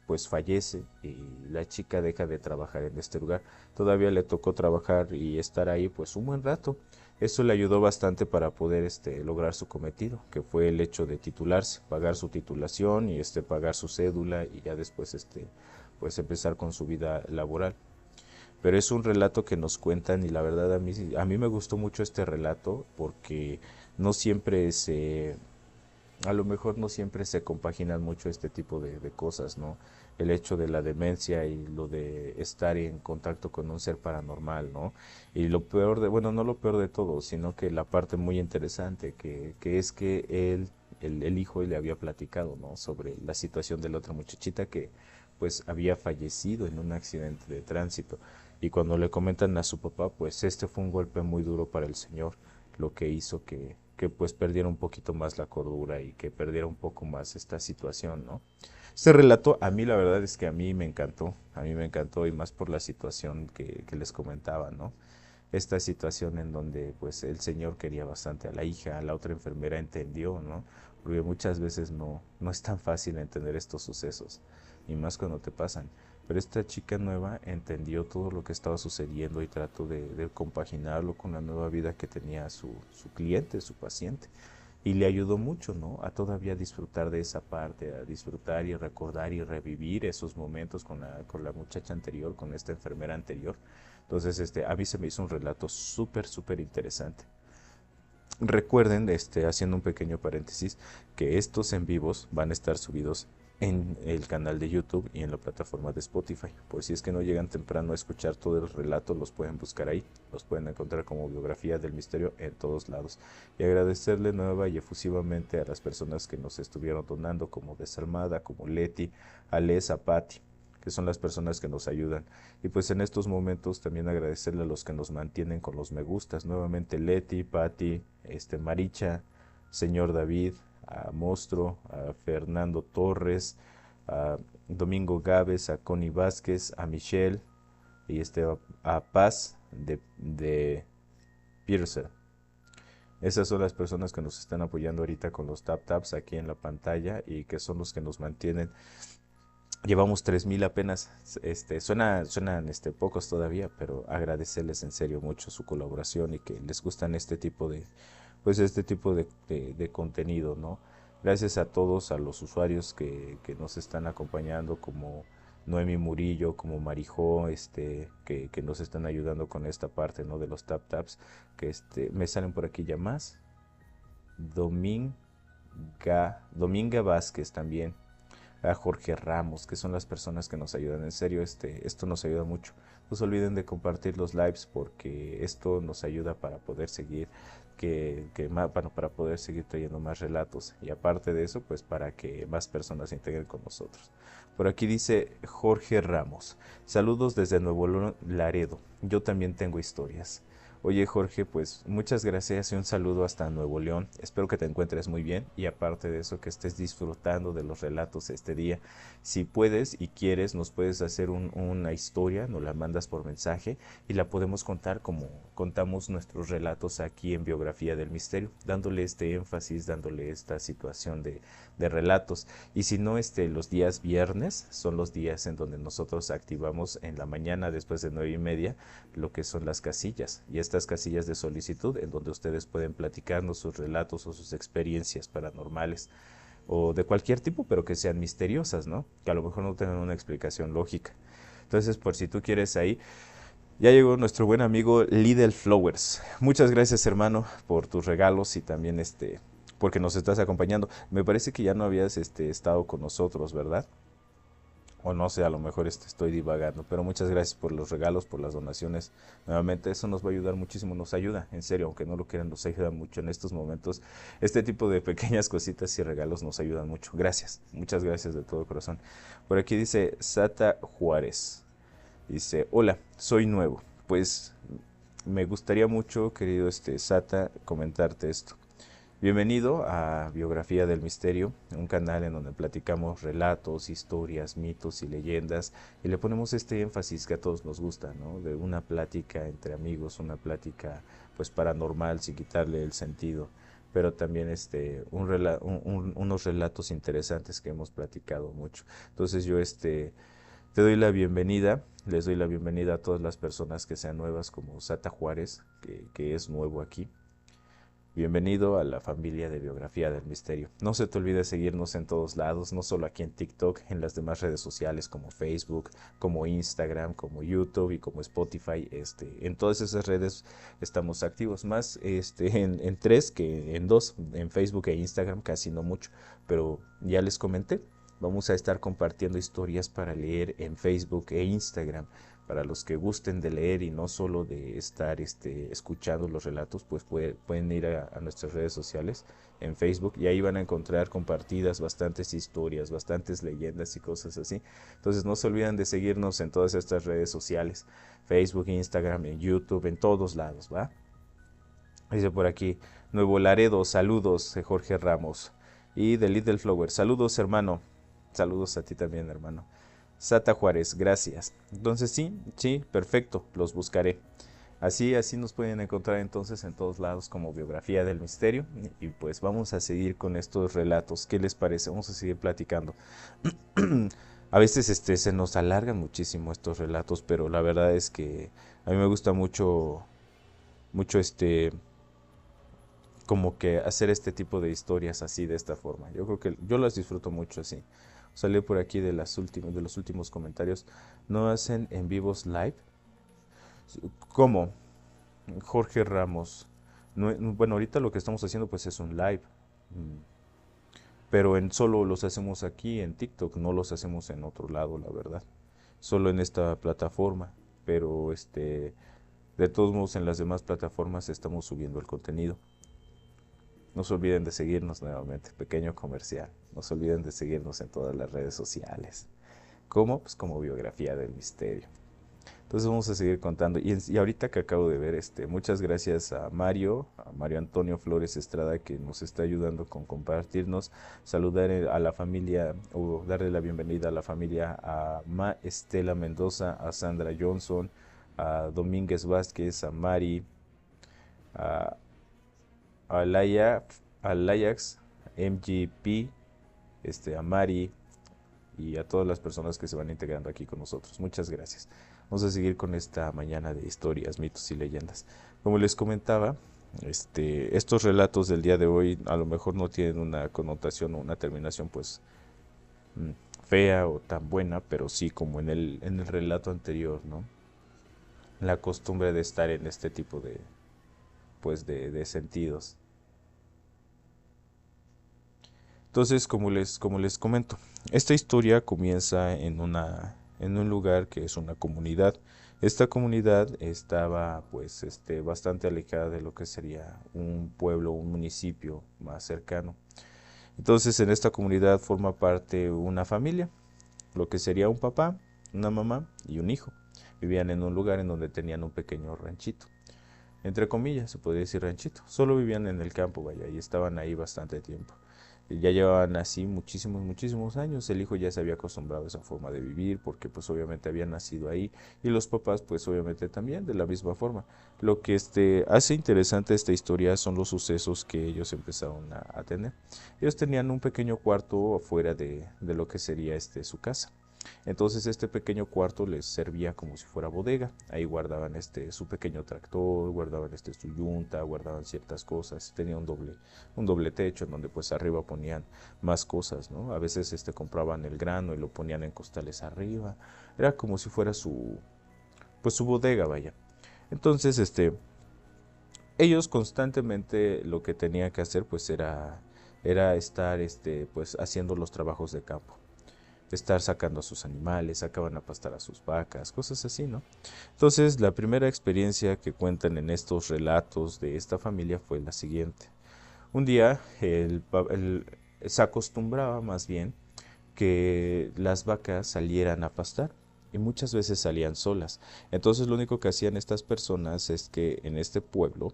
pues fallece y la chica deja de trabajar en este lugar. Todavía le tocó trabajar y estar ahí pues un buen rato. Eso le ayudó bastante para poder lograr su cometido, que fue el hecho de titularse, pagar su titulación y pagar su cédula y ya después pues empezar con su vida laboral. Pero es un relato que nos cuentan y la verdad a mí me gustó mucho este relato porque no siempre a lo mejor no siempre se compaginan mucho este tipo de cosas, ¿no? El hecho de la demencia y lo de estar en contacto con un ser paranormal, ¿no? Y lo peor bueno, no lo peor de todo, sino que la parte muy interesante, que es que el hijo le había platicado, ¿no? Sobre la situación de la otra muchachita que pues había fallecido en un accidente de tránsito. Y cuando le comentan a su papá, pues fue un golpe muy duro para el señor, lo que hizo que pues perdiera un poquito más la cordura y que perdiera un poco más esta situación, ¿no? Este relato a mí la verdad es que a mí me encantó y más por la situación que les comentaba, ¿no? Esta situación en donde pues el señor quería bastante a la hija, la otra enfermera entendió, ¿no? Porque muchas veces no es tan fácil entender estos sucesos, y más cuando te pasan. Pero esta chica nueva entendió todo lo que estaba sucediendo y trató de compaginarlo con la nueva vida que tenía su cliente, su paciente. Y le ayudó mucho, ¿no? A todavía disfrutar de esa parte, a disfrutar y recordar y revivir esos momentos con la muchacha anterior, con esta enfermera anterior. Entonces, a mí se me hizo un relato súper, súper interesante. Recuerden, haciendo un pequeño paréntesis, que estos en vivos van a estar subidos en el canal de YouTube y en la plataforma de Spotify. Por si es que no llegan temprano a escuchar todo el relato, los pueden buscar ahí, los pueden encontrar como Biografía del Misterio en todos lados. Y agradecerle nueva y efusivamente a las personas que nos estuvieron donando, como Desalmada, como Leti, Alesa, Patti, que son las personas que nos ayudan. Y pues en estos momentos también agradecerle a los que nos mantienen con los me gustas, nuevamente Leti, Patti, Maricha, Señor David, a Mostro, a Fernando Torres, a Domingo Gávez, a Connie Vázquez, a Michelle y a Paz de Pearson. Esas son las personas que nos están apoyando ahorita con los tap taps aquí en la pantalla y que son los que nos mantienen. Llevamos 3000 apenas, suenan pocos todavía, pero agradecerles en serio mucho su colaboración y que les gustan este tipo de contenido, ¿no? Gracias a todos, a los usuarios que nos están acompañando, como Noemi Murillo, como Marijó, que nos están ayudando con esta parte, ¿no? De los tap taps, que me salen por aquí ya más. Dominga Vázquez también, a Jorge Ramos, que son las personas que nos ayudan. En serio, esto nos ayuda mucho. No se olviden de compartir los lives porque esto nos ayuda para poder seguir bueno, para poder seguir trayendo más relatos y aparte de eso, pues para que más personas se integren con nosotros. Por aquí dice Jorge Ramos, saludos desde Nuevo Laredo, yo también tengo historias. Oye Jorge, pues muchas gracias y un saludo hasta Nuevo León. Espero que te encuentres muy bien y aparte de eso que estés disfrutando de los relatos este día. Si puedes y quieres, nos puedes hacer una historia, nos la mandas por mensaje y la podemos contar como contamos nuestros relatos aquí en Biografía del Misterio, dándole este énfasis, dándole esta situación de relatos. Y si no, los días viernes son los días en donde nosotros activamos en la mañana después de 9:30 lo que son las casillas y estas casillas de solicitud en donde ustedes pueden platicarnos sus relatos o sus experiencias paranormales o de cualquier tipo, pero que sean misteriosas, ¿no? Que a lo mejor no tengan una explicación lógica. Entonces, por si tú quieres ahí, ya llegó nuestro buen amigo Lidl Flowers. Muchas gracias, hermano, por tus regalos y también porque nos estás acompañando. Me parece que ya no habías estado con nosotros, ¿verdad? O no sé, a lo mejor estoy divagando, pero muchas gracias por los regalos, por las donaciones. Nuevamente, eso nos va a ayudar muchísimo, nos ayuda, en serio, aunque no lo quieran, nos ayuda mucho en estos momentos. Este tipo de pequeñas cositas y regalos nos ayudan mucho. Gracias, muchas gracias de todo corazón. Por aquí dice Sata Juárez. Dice, hola, soy nuevo. Pues me gustaría mucho, querido Sata, comentarte esto. Bienvenido a Biografía del Misterio, un canal en donde platicamos relatos, historias, mitos y leyendas y le ponemos este énfasis que a todos nos gusta, ¿no? De una plática entre amigos, una plática pues paranormal sin quitarle el sentido, pero también unos relatos interesantes que hemos platicado mucho. Entonces yo te doy la bienvenida, les doy la bienvenida a todas las personas que sean nuevas como Sata Juárez, que es nuevo aquí. Bienvenido a la familia de Biografía del Misterio. No se te olvide seguirnos en todos lados, no solo aquí en TikTok, en las demás redes sociales como Facebook, como Instagram, como YouTube y como Spotify. En todas esas redes estamos activos, más en tres que en dos, en Facebook e Instagram casi no mucho, pero ya les comenté. Vamos a estar compartiendo historias para leer en Facebook e Instagram. Para los que gusten de leer y no solo de estar escuchando los relatos, pues pueden ir a nuestras redes sociales en Facebook y ahí van a encontrar compartidas bastantes historias, bastantes leyendas y cosas así. Entonces no se olviden de seguirnos en todas estas redes sociales, Facebook, Instagram, en YouTube, en todos lados, ¿va? Dice por aquí, Nuevo Laredo, saludos de Jorge Ramos y de Little Flower, saludos hermano, saludos a ti también hermano. Sata Juárez, gracias. Entonces sí, perfecto, los buscaré. Así nos pueden encontrar entonces en todos lados como Biografía del Misterio. Y pues vamos a seguir con estos relatos. ¿Qué les parece? Vamos a seguir platicando. A veces se nos alargan muchísimo estos relatos, pero la verdad es que a mí me gusta mucho como que hacer este tipo de historias así de esta forma. Yo creo que yo las disfruto mucho así. Salió por aquí de los últimos comentarios. ¿No hacen en vivos live? ¿Cómo? Jorge Ramos. Bueno, ahorita lo que estamos haciendo pues es un live. Pero solo los hacemos aquí en TikTok, no los hacemos en otro lado, la verdad. Solo en esta plataforma. Pero de todos modos en las demás plataformas estamos subiendo el contenido. No se olviden de seguirnos nuevamente, pequeño comercial. No se olviden de seguirnos en todas las redes sociales. ¿Cómo? Pues como Biografía del Misterio. Entonces vamos a seguir contando. Y ahorita que acabo de ver, muchas gracias a Mario Antonio Flores Estrada, que nos está ayudando con compartirnos, saludar a la familia o darle la bienvenida a la familia a Ma Estela Mendoza, a Sandra Johnson, a Domínguez Vázquez, a Mari, a, a Laia, a Layax, MGP, a Mari y a todas las personas que se van integrando aquí con nosotros. Muchas gracias. Vamos a seguir con esta mañana de historias, mitos y leyendas. Como les comentaba, estos relatos del día de hoy a lo mejor no tienen una connotación o una terminación pues mm, fea o tan buena, pero sí como en el relato anterior, ¿no? La costumbre de estar en este tipo de, pues de sentidos. Entonces, como les comento, esta historia comienza en un lugar que es una comunidad. Esta comunidad estaba pues bastante alejada de lo que sería un pueblo, un municipio más cercano. Entonces, en esta comunidad forma parte una familia, lo que sería un papá, una mamá y un hijo. Vivían en un lugar en donde tenían un pequeño ranchito. Entre comillas, se podría decir ranchito. Solo vivían en el campo, vaya, y estaban ahí bastante tiempo. Ya llevaban así muchísimos años. El hijo ya se había acostumbrado a esa forma de vivir porque pues obviamente había nacido ahí y los papás pues obviamente también de la misma forma. Lo que hace interesante esta historia son los sucesos que ellos empezaron a tener. Ellos tenían un pequeño cuarto afuera de lo que sería su casa. Entonces este pequeño cuarto les servía como si fuera bodega. Ahí guardaban su pequeño tractor, guardaban su yunta, guardaban ciertas cosas. Tenía un doble techo en donde pues arriba ponían más cosas, ¿no? A veces compraban el grano y lo ponían en costales arriba. Era como si fuera pues su bodega, vaya. Entonces ellos constantemente lo que tenían que hacer pues era estar pues haciendo los trabajos de campo, estar sacando a sus animales, sacaban a pastar a sus vacas, cosas así, ¿no? Entonces, la primera experiencia que cuentan en estos relatos de esta familia fue la siguiente. Un día se acostumbraba más bien que las vacas salieran a pastar y muchas veces salían solas. Entonces, lo único que hacían estas personas es que en este pueblo,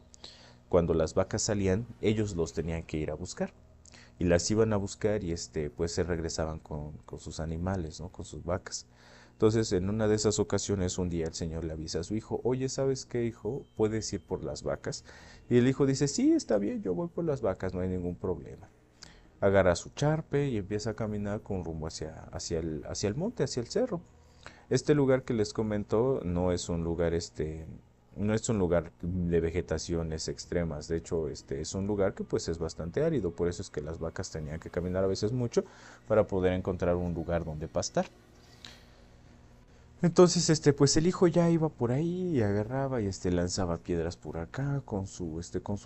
cuando las vacas salían, ellos los tenían que ir a buscar y las iban a buscar y pues se regresaban con sus animales, ¿no? Con sus vacas. Entonces, en una de esas ocasiones, un día el señor le avisa a su hijo, oye, ¿sabes qué, hijo? ¿Puedes ir por las vacas? Y el hijo dice, sí, está bien, yo voy por las vacas, no hay ningún problema. Agarra su charpe y empieza a caminar con rumbo hacia el monte, hacia el cerro. Este lugar que les comento no es un lugar no es un lugar de vegetaciones extremas, de hecho es un lugar que pues es bastante árido, por eso es que las vacas tenían que caminar a veces mucho para poder encontrar un lugar donde pastar. Entonces, pues el hijo ya iba por ahí y agarraba y lanzaba piedras por acá con su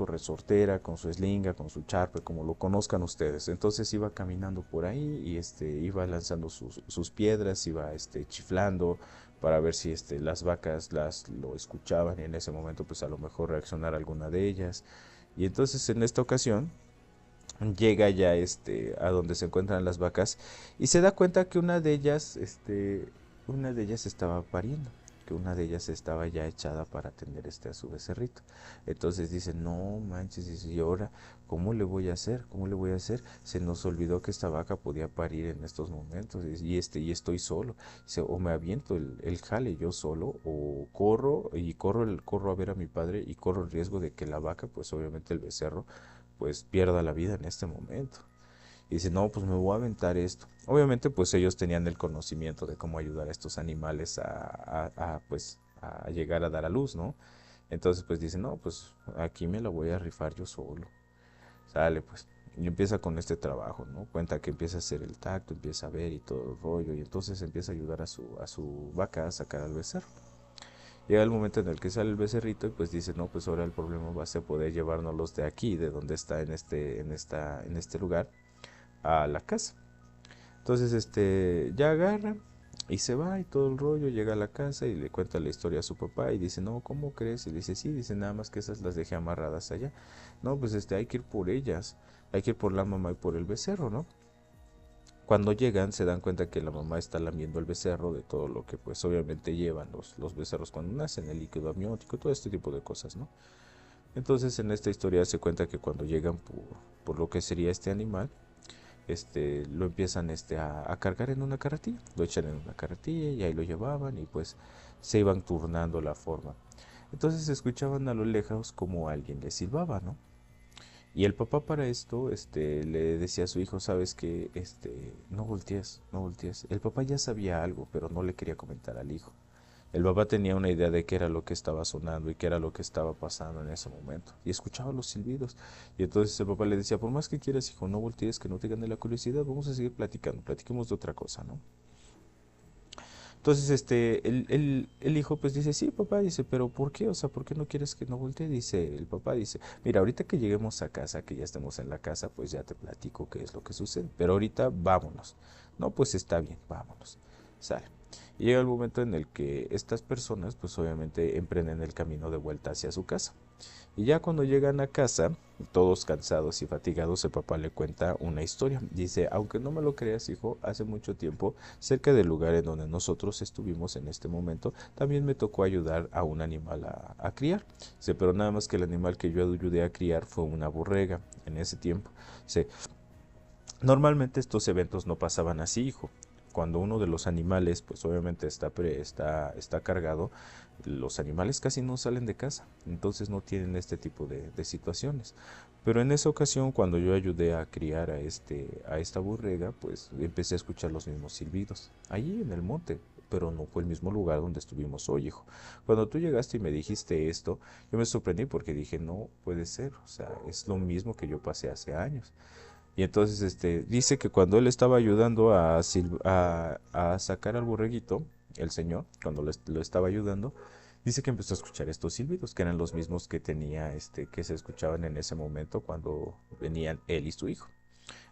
resortera, con su eslinga, con su charpe, como lo conozcan ustedes. Entonces iba caminando por ahí y iba lanzando sus piedras, iba chiflando para ver si las vacas lo escuchaban y en ese momento pues a lo mejor reaccionar alguna de ellas. Y entonces en esta ocasión llega ya a donde se encuentran las vacas y se da cuenta que una de ellas estaba pariendo, que una de ellas estaba ya echada para tener a su becerrito. Entonces dice, no manches, dice, y ahora, ¿cómo le voy a hacer? ¿Cómo le voy a hacer? Se nos olvidó que esta vaca podía parir en estos momentos y estoy solo. Dice, o me aviento el jale yo solo, o corro a ver a mi padre y corro el riesgo de que la vaca, pues obviamente el becerro, pues pierda la vida en este momento. Y dice, no, pues me voy a aventar esto. Obviamente, pues ellos tenían el conocimiento de cómo ayudar a estos animales pues, a llegar a dar a luz, ¿no? Entonces, pues dice, no, pues aquí me la voy a rifar yo solo. Sale, pues. Y empieza con este trabajo, ¿no? Cuenta que empieza a hacer el tacto, empieza a ver y todo el rollo. Y entonces empieza a ayudar a su vaca a sacar al becerro. Llega el momento en el que sale el becerrito y pues dice, no, pues ahora el problema va a ser poder llevárnoslos de aquí, de donde está en este lugar, a la casa. Entonces ya agarra y se va y todo el rollo, llega a la casa y le cuenta la historia a su papá y dice, no, ¿cómo crees? Y le dice, sí, dice, nada más que esas las dejé amarradas allá. No, pues hay que ir por ellas, hay que ir por la mamá y por el becerro, ¿no? Cuando llegan se dan cuenta que la mamá está lamiendo el becerro de todo lo que pues obviamente llevan los becerros cuando nacen, el líquido amniótico, todo este tipo de cosas, ¿no? Entonces en esta historia se cuenta que cuando llegan por lo que sería este animal, lo empiezan a cargar en una carretilla, lo echan en una carretilla y ahí lo llevaban y pues se iban turnando la forma. Entonces se escuchaban a lo lejos como alguien le silbaba, ¿no? Y el papá para esto, le decía a su hijo, sabes que, no voltees, no voltees. El papá ya sabía algo, pero no le quería comentar al hijo. El papá tenía una idea de qué era lo que estaba sonando y qué era lo que estaba pasando en ese momento. Y escuchaba los silbidos. Y entonces el papá le decía, por más que quieras, hijo, no voltees, que no te gane la curiosidad, vamos a seguir platicando, platiquemos de otra cosa, ¿no? Entonces, el hijo pues dice, sí, papá, dice, pero ¿por qué? O sea, ¿por qué no quieres que no voltee? Dice, el papá dice, mira, ahorita que lleguemos a casa, que ya estemos en la casa, pues ya te platico qué es lo que sucede. Pero ahorita vámonos. No, pues está bien, vámonos. Sale. Y llega el momento en el que estas personas, pues obviamente emprenden el camino de vuelta hacia su casa. Y ya cuando llegan a casa, todos cansados y fatigados, el papá le cuenta una historia. Dice, aunque no me lo creas, hijo, hace mucho tiempo, cerca del lugar en donde nosotros estuvimos en este momento, también me tocó ayudar a un animal a criar. Dice, pero nada más que el animal que yo ayudé a criar fue una borrega en ese tiempo. Dice, normalmente estos eventos no pasaban así, hijo. Cuando uno de los animales, pues obviamente está cargado, los animales casi no salen de casa, entonces no tienen este tipo de situaciones. Pero en esa ocasión, cuando yo ayudé a criar a esta borrega, pues empecé a escuchar los mismos silbidos, allí en el monte, pero no fue el mismo lugar donde estuvimos hoy, hijo. Cuando tú llegaste y me dijiste esto, yo me sorprendí porque dije, no puede ser, o sea, es lo mismo que yo pasé hace años. Y entonces dice que cuando él estaba ayudando a sacar al borreguito, el señor, cuando lo estaba ayudando, dice que empezó a escuchar estos silbidos, que eran los mismos que tenía, que se escuchaban en ese momento cuando venían él y su hijo.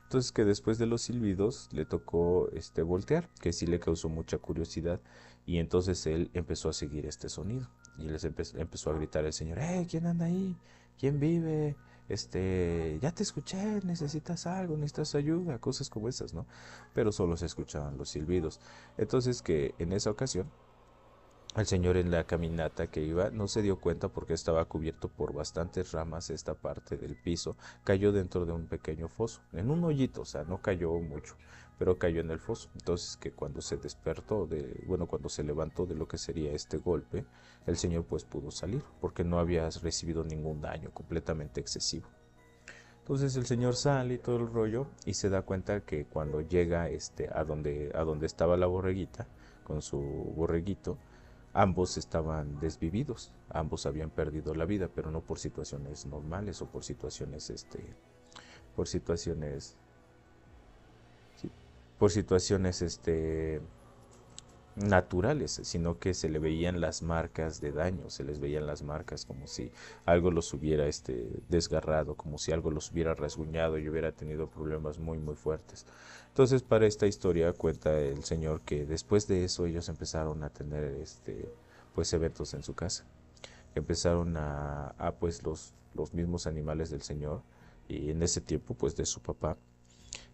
Entonces que después de los silbidos le tocó voltear, que sí le causó mucha curiosidad, y entonces él empezó a seguir este sonido. Y empezó a gritar el señor, ¿quién anda ahí? ¿Quién vive? Ya te escuché, necesitas algo, necesitas ayuda, cosas como esas, ¿no? Pero solo se escuchaban los silbidos. Entonces que en esa ocasión el señor en la caminata que iba no se dio cuenta porque estaba cubierto por bastantes ramas esta parte del piso, cayó dentro de un pequeño foso, en un hoyito, o sea, no cayó mucho, pero cayó en el foso. Entonces que cuando se despertó bueno, cuando se levantó de lo que sería este golpe, el señor pues pudo salir porque no había recibido ningún daño completamente excesivo. Entonces el señor sale y todo el rollo y se da cuenta que cuando llega a donde estaba la borreguita con su borreguito, ambos estaban desvividos, ambos habían perdido la vida, pero no por situaciones normales o por situaciones, sí, por situaciones, naturales, sino que se le veían las marcas de daño, se les veían las marcas como si algo los hubiera desgarrado, como si algo los hubiera rasguñado y hubiera tenido problemas muy muy fuertes. Entonces, para esta historia cuenta el señor que después de eso ellos empezaron a tener pues eventos en su casa. Empezaron pues los mismos animales del señor y en ese tiempo pues de su papá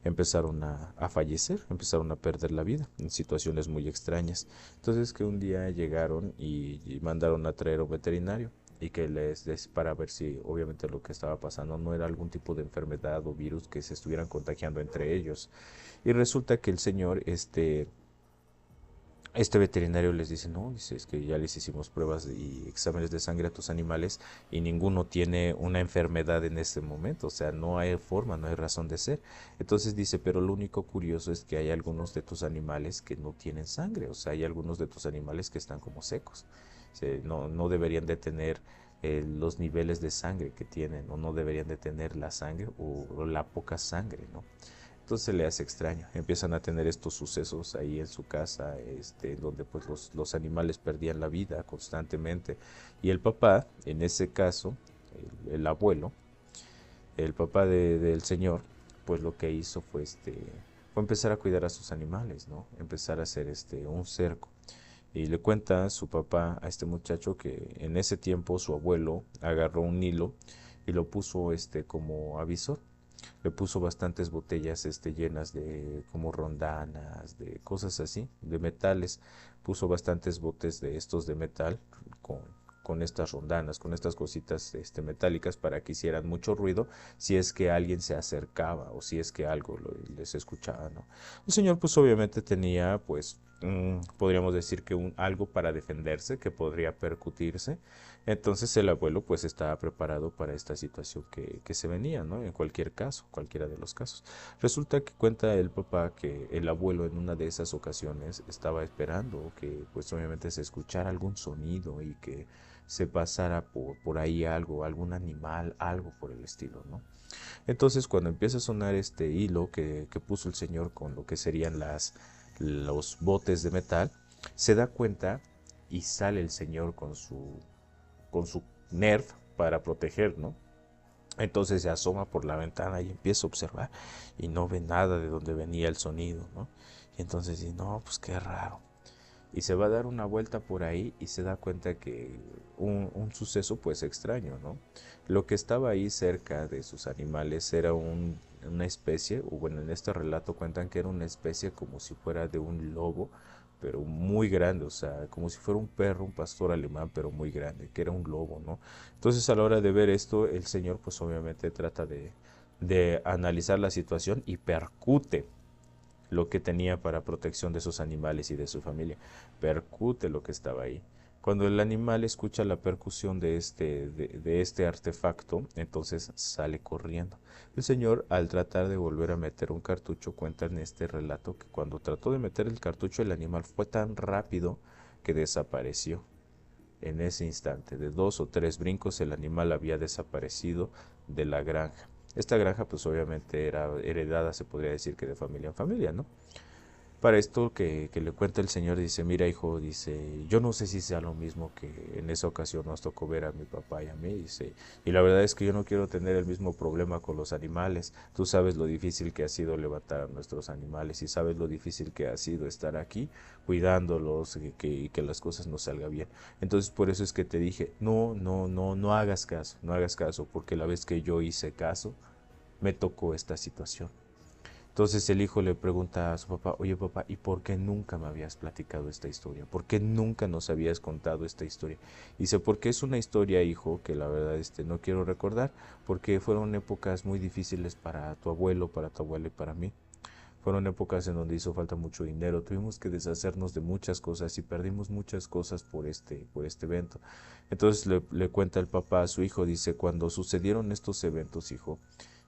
empezaron a fallecer, empezaron a perder la vida en situaciones muy extrañas. Entonces que un día llegaron y mandaron a traer un veterinario y que para ver si obviamente lo que estaba pasando no era algún tipo de enfermedad o virus que se estuvieran contagiando entre ellos. Y resulta que el señor, este veterinario les dice, no, dice, es que ya les hicimos pruebas y exámenes de sangre a tus animales y ninguno tiene una enfermedad en este momento, o sea, no hay forma, no hay razón de ser. Entonces dice, pero lo único curioso es que hay algunos de tus animales que no tienen sangre, o sea, hay algunos de tus animales que están como secos. No deberían de tener los niveles de sangre que tienen, o no deberían de tener la sangre o la poca sangre, ¿no? Entonces se le hace extraño. Empiezan a tener estos sucesos ahí en su casa, donde pues los animales perdían la vida constantemente. Y el papá, en ese caso, el abuelo, el papá del señor, pues lo que hizo fue empezar a cuidar a sus animales, ¿no? Empezar a hacer un cerco. Y le cuenta su papá a este muchacho que en ese tiempo su abuelo agarró un hilo y lo puso como avisor. le puso bastantes botellas llenas de como rondanas, de cosas así, de metales, puso bastantes botes de estos de metal con, con estas rondanas, con estas cositas metálicas para que hicieran mucho ruido si es que alguien se acercaba o si es que algo les escuchaba, ¿no? El señor pues obviamente tenía pues podríamos decir que algo para defenderse que podría percutirse. Entonces el abuelo pues estaba preparado para esta situación que se venía, ¿no? En cualquier caso, cualquiera de los casos. Resulta que cuenta el papá que el abuelo en una de esas ocasiones estaba esperando que pues obviamente se escuchara algún sonido y que se pasara por ahí algo, algún animal, algo por el estilo, ¿no? Entonces cuando empieza a sonar este hilo que puso el señor con lo que serían los botes de metal, se da cuenta y sale el señor con su Nerf para proteger, ¿no? Entonces se asoma por la ventana y empieza a observar y no ve nada de donde venía el sonido, ¿no? Y entonces dice, no, pues qué raro. Y se va a dar una vuelta por ahí y se da cuenta que un suceso pues extraño, ¿no? Lo que estaba ahí cerca de sus animales era una especie, o bueno, en este relato cuentan que era una especie como si fuera de un lobo, pero muy grande, o sea, como si fuera un perro, un pastor alemán, pero muy grande, que era un lobo, ¿no? Entonces a la hora de ver esto, el señor pues obviamente trata de analizar la situación y percute lo que tenía para protección de sus animales y de su familia. Percute lo que estaba ahí. Cuando el animal escucha la percusión de este artefacto, entonces sale corriendo. El señor, al tratar de volver a meter un cartucho, cuenta en este relato que cuando trató de meter el cartucho, el animal fue tan rápido que desapareció. En ese instante, de 2 o 3 brincos, el animal había desaparecido de la granja. Esta granja pues obviamente era heredada, se podría decir que de familia en familia, ¿no? Para esto que le cuenta el señor, dice, mira hijo, dice, yo no sé si sea lo mismo que en esa ocasión nos tocó ver a mi papá y a mí, dice, y la verdad es que yo no quiero tener el mismo problema con los animales. Tú sabes lo difícil que ha sido levantar a nuestros animales y sabes lo difícil que ha sido estar aquí cuidándolos y que las cosas nos salgan bien. Entonces por eso es que te dije, no, no, no, no hagas caso, no hagas caso, porque la vez que yo hice caso, me tocó esta situación. Entonces el hijo le pregunta a su papá, oye papá, ¿y por qué nunca me habías platicado esta historia? ¿Por qué nunca nos habías contado esta historia? Dice, porque es una historia, hijo, que la verdad no quiero recordar, porque fueron épocas muy difíciles para tu abuelo, para tu abuela y para mí. Fueron épocas en donde hizo falta mucho dinero, tuvimos que deshacernos de muchas cosas y perdimos muchas cosas por este evento. Entonces le cuenta el papá a su hijo, dice, cuando sucedieron estos eventos, hijo,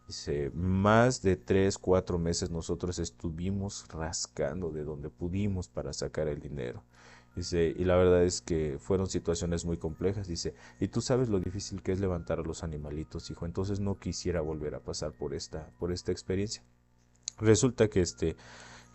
dice, más de 3, 4 meses nosotros estuvimos rascando de donde pudimos para sacar el dinero. Dice, y la verdad es que fueron situaciones muy complejas, dice, y tú sabes lo difícil que es levantar a los animalitos, hijo, entonces no quisiera volver a pasar por esta experiencia. Resulta que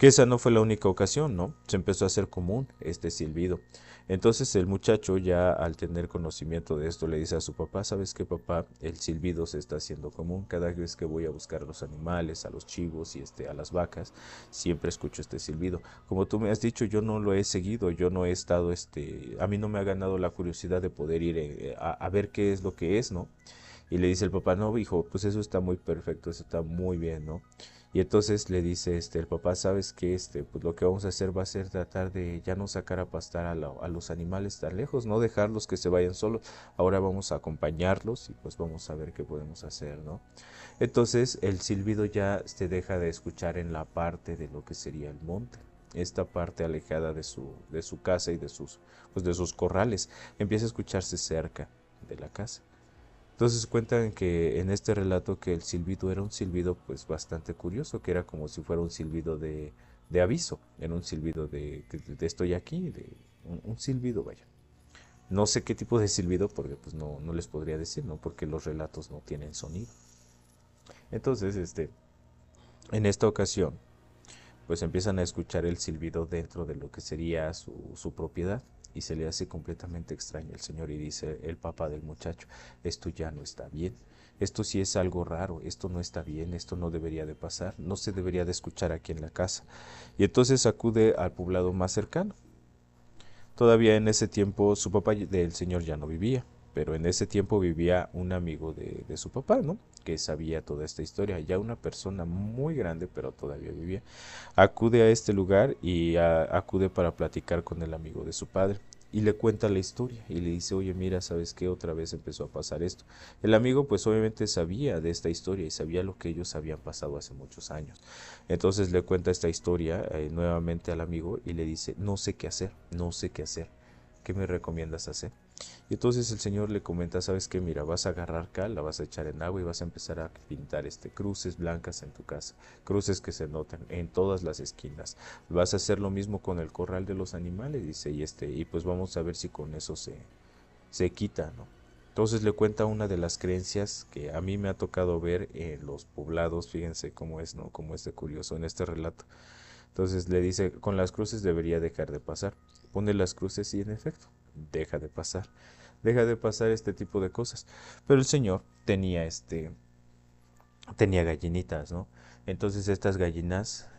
esa no fue la única ocasión, ¿no? Se empezó a hacer común este silbido. Entonces el muchacho ya al tener conocimiento de esto le dice a su papá, ¿sabes qué papá? El silbido se está haciendo común. Cada vez que voy a buscar a los animales, a los chivos y a las vacas, siempre escucho este silbido. Como tú me has dicho, yo no lo he seguido, yo no he estado, a mí no me ha ganado la curiosidad de poder ir a ver qué es lo que es, ¿no? Y le dice el papá, no, hijo, pues eso está muy perfecto, eso está muy bien, ¿no? Y entonces le dice el papá, ¿sabes qué? Pues lo que vamos a hacer va a ser tratar de ya no sacar a pastar a los animales tan lejos, no dejarlos que se vayan solos. Ahora vamos a acompañarlos y pues vamos a ver qué podemos hacer, ¿no? Entonces el silbido ya se deja de escuchar en la parte de lo que sería el monte. Esta parte alejada de su casa y de sus corrales empieza a escucharse cerca de la casa. Entonces cuentan que en este relato que el silbido era un silbido pues bastante curioso, que era como si fuera un silbido de aviso, era un silbido de estoy aquí, un silbido, vaya. No sé qué tipo de silbido porque pues no les podría decir, ¿no? Porque los relatos no tienen sonido. Entonces, en esta ocasión, pues empiezan a escuchar el silbido dentro de lo que sería su propiedad y se le hace completamente extraño el señor y dice el papá del muchacho, esto ya no está bien, esto sí es algo raro, esto no está bien, esto no debería de pasar, no se debería de escuchar aquí en la casa. Y entonces acude al poblado más cercano. Todavía en ese tiempo su papá del señor ya no vivía, pero en ese tiempo vivía un amigo de su papá, ¿no? que sabía toda esta historia, ya una persona muy grande, pero todavía vivía, acude a este lugar y acude para platicar con el amigo de su padre. Y le cuenta la historia y le dice, oye, mira, ¿sabes qué? Otra vez empezó a pasar esto. El amigo pues obviamente sabía de esta historia y sabía lo que ellos habían pasado hace muchos años. Entonces le cuenta esta historia nuevamente al amigo y le dice, no sé qué hacer, no sé qué hacer. ¿Qué me recomiendas hacer? Y entonces el Señor le comenta, ¿sabes qué? Mira, vas a agarrar cal, la vas a echar en agua y vas a empezar a pintar cruces blancas en tu casa, cruces que se notan en todas las esquinas. Vas a hacer lo mismo con el corral de los animales, dice, y pues vamos a ver si con eso se quita, ¿no? Entonces le cuenta una de las creencias que a mí me ha tocado ver en los poblados, fíjense cómo es, ¿no? Cómo es de curioso en este relato. Entonces le dice, con las cruces debería dejar de pasar. Pone las cruces y en efecto, deja de pasar. Deja de pasar este tipo de cosas. Pero el señor tenía gallinitas, ¿no? Entonces estas gallinas,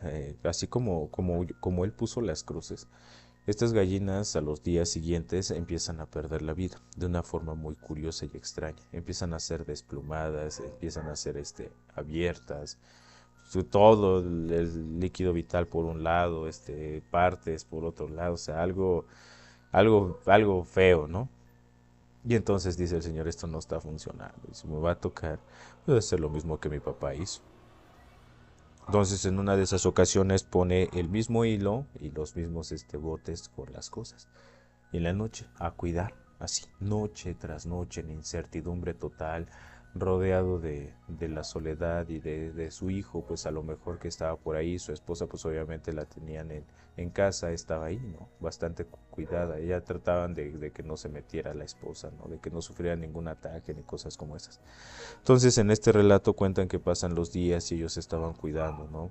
así como él puso las cruces, estas gallinas a los días siguientes empiezan a perder la vida de una forma muy curiosa y extraña. Empiezan a ser desplumadas, empiezan a ser abiertas, todo el líquido vital por un lado, partes por otro lado, o sea, algo feo, ¿no? Y entonces dice el señor, esto no está funcionando, y si me va a tocar, puede hacer lo mismo que mi papá hizo. Entonces en una de esas ocasiones pone el mismo hilo y los mismos botes con las cosas. Y en la noche, a cuidar, así, noche tras noche, en incertidumbre total, rodeado de la soledad y de su hijo, pues a lo mejor que estaba por ahí, su esposa pues obviamente la tenían en casa, estaba ahí, ¿no? Bastante cuidada, ella trataban de que no se metiera la esposa, ¿no? De que no sufriera ningún ataque ni cosas como esas. Entonces en este relato cuentan que pasan los días y ellos estaban cuidando, ¿no?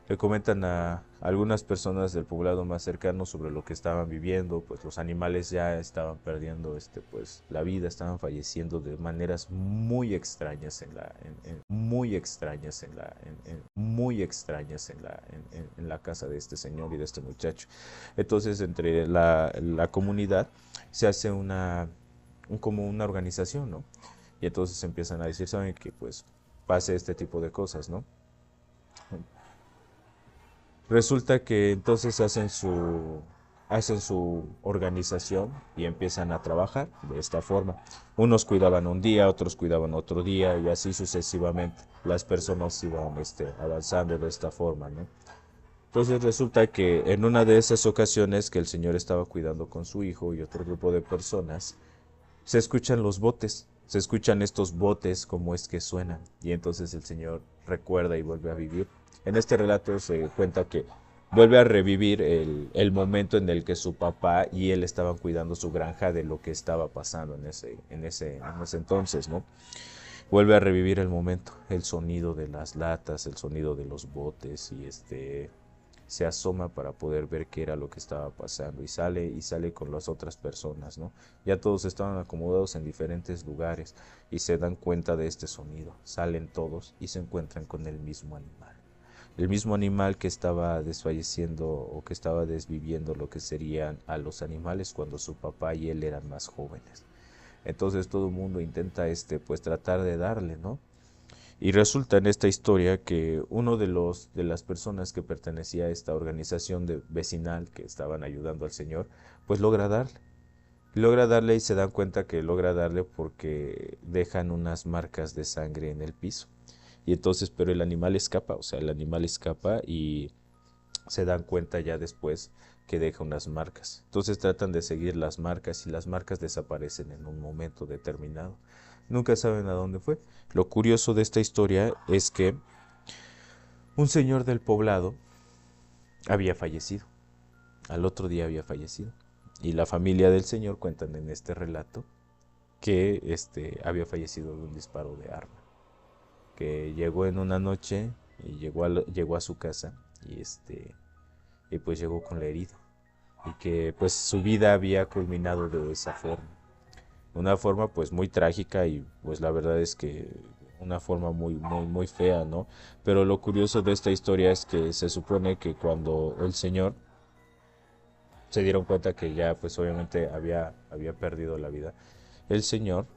Le comentan a algunas personas del poblado más cercano sobre lo que estaban viviendo, pues los animales ya estaban perdiendo pues la vida, estaban falleciendo de maneras muy extrañas muy extrañas muy extrañas en la casa de este señor y de este muchacho. Entonces entre la comunidad se hace como una organización, ¿no? Y entonces empiezan a decir, saben que pues pase este tipo de cosas, ¿no? Resulta que entonces hacen su organización y empiezan a trabajar de esta forma. Unos cuidaban un día, otros cuidaban otro día y así sucesivamente. Las personas iban avanzando de esta forma, ¿no? Entonces resulta que en una de esas ocasiones que el señor estaba cuidando con su hijo y otro grupo de personas, se escuchan los botes, se escuchan estos botes como es que suenan y entonces el señor recuerda y vuelve a vivir. En este relato se cuenta que vuelve a revivir el momento en el que su papá y él estaban cuidando su granja de lo que estaba pasando en ese entonces, ¿no? Vuelve a revivir el momento, el sonido de las latas, el sonido de los botes y se asoma para poder ver qué era lo que estaba pasando y sale con las otras personas, ¿no? Ya todos estaban acomodados en diferentes lugares y se dan cuenta de este sonido. Salen todos y se encuentran con el mismo animal. El mismo animal que estaba desfalleciendo o que estaba desviviendo lo que serían a los animales cuando su papá y él eran más jóvenes. Entonces todo el mundo intenta pues tratar de darle, ¿no? Y resulta en esta historia que uno de las personas que pertenecía a esta organización vecinal que estaban ayudando al señor, pues logra darle. Logra darle y se dan cuenta que logra darle porque dejan unas marcas de sangre en el piso. Y entonces, pero el animal escapa, o sea, el animal escapa y se dan cuenta ya después que deja unas marcas. Entonces tratan de seguir las marcas y las marcas desaparecen en un momento determinado. Nunca saben a dónde fue. Lo curioso de esta historia es que un señor del poblado había fallecido. Al otro día había fallecido. Y la familia del señor cuentan en este relato que había fallecido de un disparo de arma. Que llegó en una noche y llegó a su casa y pues llegó con la herida. Y que pues su vida había culminado de esa forma. Una forma pues muy trágica y pues la verdad es que una forma muy muy muy fea, ¿no? Pero lo curioso de esta historia es que se supone que cuando el señor se dieron cuenta que ya pues obviamente había perdido la vida, el señor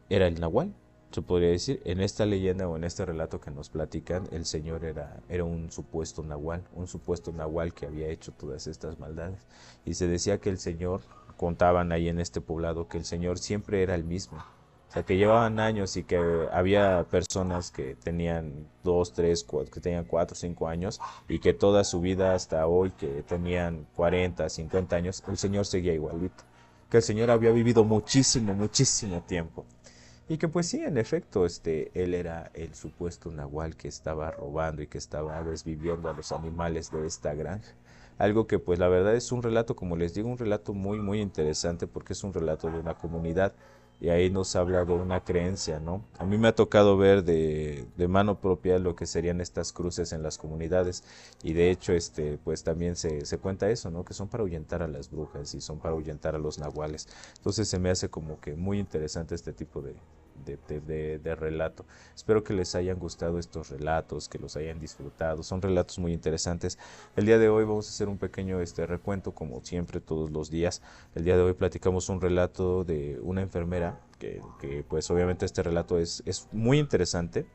era el Nahual. se podría decir. En esta leyenda o en este relato que nos platican, el señor era un supuesto nahual que había hecho todas estas maldades. Y se decía que el señor, contaban ahí en este poblado, que el señor siempre era el mismo. O sea, que llevaban años y que había personas que tenían 2, 3, 4, que tenían 4, 5 años y que toda su vida hasta hoy, que tenían 40, 50 años, el señor seguía igualito. Que el señor había vivido muchísimo, muchísimo tiempo. Y que pues sí, en efecto, él era el supuesto nahual que estaba robando y que estaba desviviendo a los animales de esta granja. Algo que pues la verdad es un relato, como les digo, un relato muy, muy interesante porque es un relato de una comunidad y ahí nos habla de una creencia, ¿no? A mí me ha tocado ver de mano propia lo que serían estas cruces en las comunidades y de hecho, pues también se cuenta eso, ¿no? Que son para ahuyentar a las brujas y son para ahuyentar a los nahuales. Entonces se me hace como que muy interesante este tipo de relato. Espero que les hayan gustado estos relatos, que los hayan disfrutado. Son relatos muy interesantes. El día de hoy vamos a hacer un pequeño recuento, como siempre, todos los días. El día de hoy platicamos un relato de una enfermera, que pues obviamente este relato es muy interesante.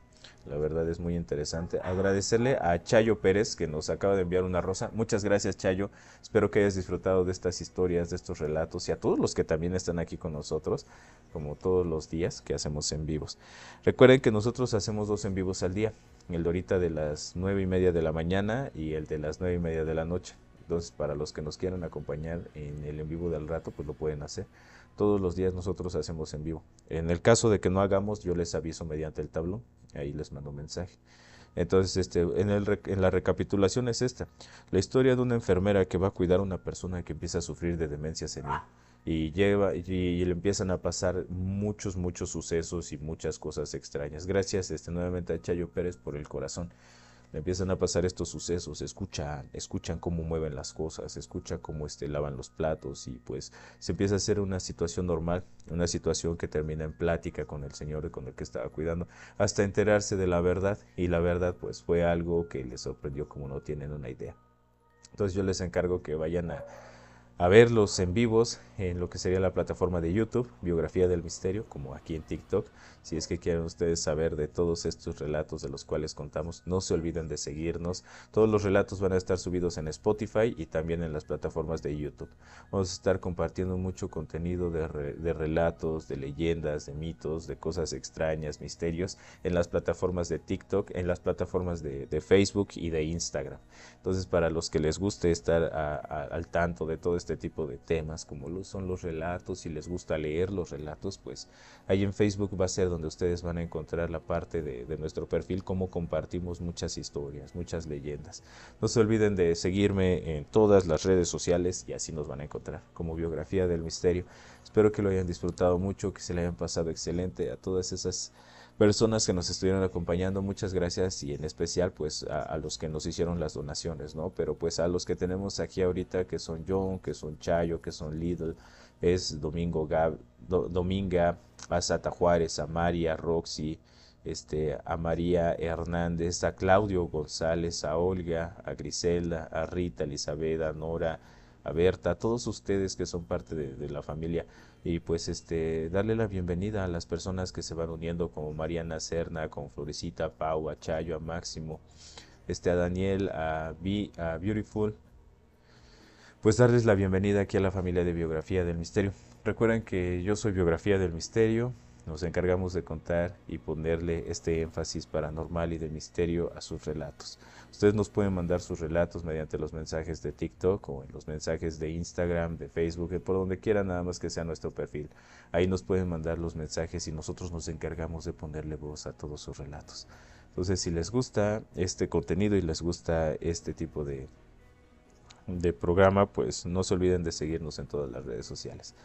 La verdad es muy interesante. Agradecerle a Chayo Pérez que nos acaba de enviar una rosa. Muchas gracias, Chayo. Espero que hayas disfrutado de estas historias, de estos relatos y a todos los que también están aquí con nosotros, como todos los días que hacemos en vivos. Recuerden que nosotros hacemos 2 en vivos al día. El de ahorita de las 9:30 de la mañana y el de las 9:30 de la noche. Entonces, para los que nos quieran acompañar en el en vivo del rato, pues lo pueden hacer. Todos los días nosotros hacemos en vivo. En el caso de que no hagamos, yo les aviso mediante el tablón. Ahí les mando un mensaje. Entonces, en la recapitulación es esta. La historia de una enfermera que va a cuidar a una persona que empieza a sufrir de demencia senil. Y le empiezan a pasar muchos, muchos sucesos y muchas cosas extrañas. Gracias nuevamente a Chayo Pérez por el corazón. Le empiezan a pasar estos sucesos, escuchan cómo mueven las cosas, escuchan cómo lavan los platos y pues se empieza a hacer una situación normal, una situación que termina en plática con el señor con el que estaba cuidando, hasta enterarse de la verdad y la verdad pues fue algo que les sorprendió como no tienen una idea. Entonces yo les encargo que vayan a verlos en vivos en lo que sería la plataforma de YouTube, Biografía del Misterio, como aquí en TikTok. Si es que quieren ustedes saber de todos estos relatos de los cuales contamos, no se olviden de seguirnos. Todos los relatos van a estar subidos en Spotify y también en las plataformas de YouTube. Vamos a estar compartiendo mucho contenido de relatos, de leyendas, de mitos, de cosas extrañas, misterios, en las plataformas de TikTok, en las plataformas de Facebook y de Instagram. Entonces, para los que les guste estar al tanto de todo este tipo de temas, como son los relatos, si les gusta leer los relatos, pues ahí en Facebook va a ser donde ustedes van a encontrar la parte de nuestro perfil, cómo compartimos muchas historias, muchas leyendas. No se olviden de seguirme en todas las redes sociales y así nos van a encontrar como Biografía del Misterio. Espero que lo hayan disfrutado mucho, que se le hayan pasado excelente a todas esas personas que nos estuvieron acompañando, muchas gracias y en especial pues a los que nos hicieron las donaciones, ¿no? Pero pues a los que tenemos aquí ahorita que son John, que son Chayo, que son Lidl, es Dominga, a Sata Juárez, a María, Roxy, a María Hernández, a Claudio González, a Olga, a Griselda, a Rita, Elizabeth, a Nora, a Berta, a todos ustedes que son parte de la familia y pues darle la bienvenida a las personas que se van uniendo como Mariana Serna, con Florecita, a Pau, a Chayo, a Máximo, a Daniel, a Beautiful, pues darles la bienvenida aquí a la familia de Biografía del Misterio. Recuerden que yo soy Biografía del Misterio, nos encargamos de contar y ponerle este énfasis paranormal y de misterio a sus relatos. Ustedes nos pueden mandar sus relatos mediante los mensajes de TikTok o en los mensajes de Instagram, de Facebook, por donde quieran, nada más que sea nuestro perfil. Ahí nos pueden mandar los mensajes y nosotros nos encargamos de ponerle voz a todos sus relatos. Entonces, si les gusta este contenido y les gusta este tipo de programa, pues no se olviden de seguirnos en todas las redes sociales.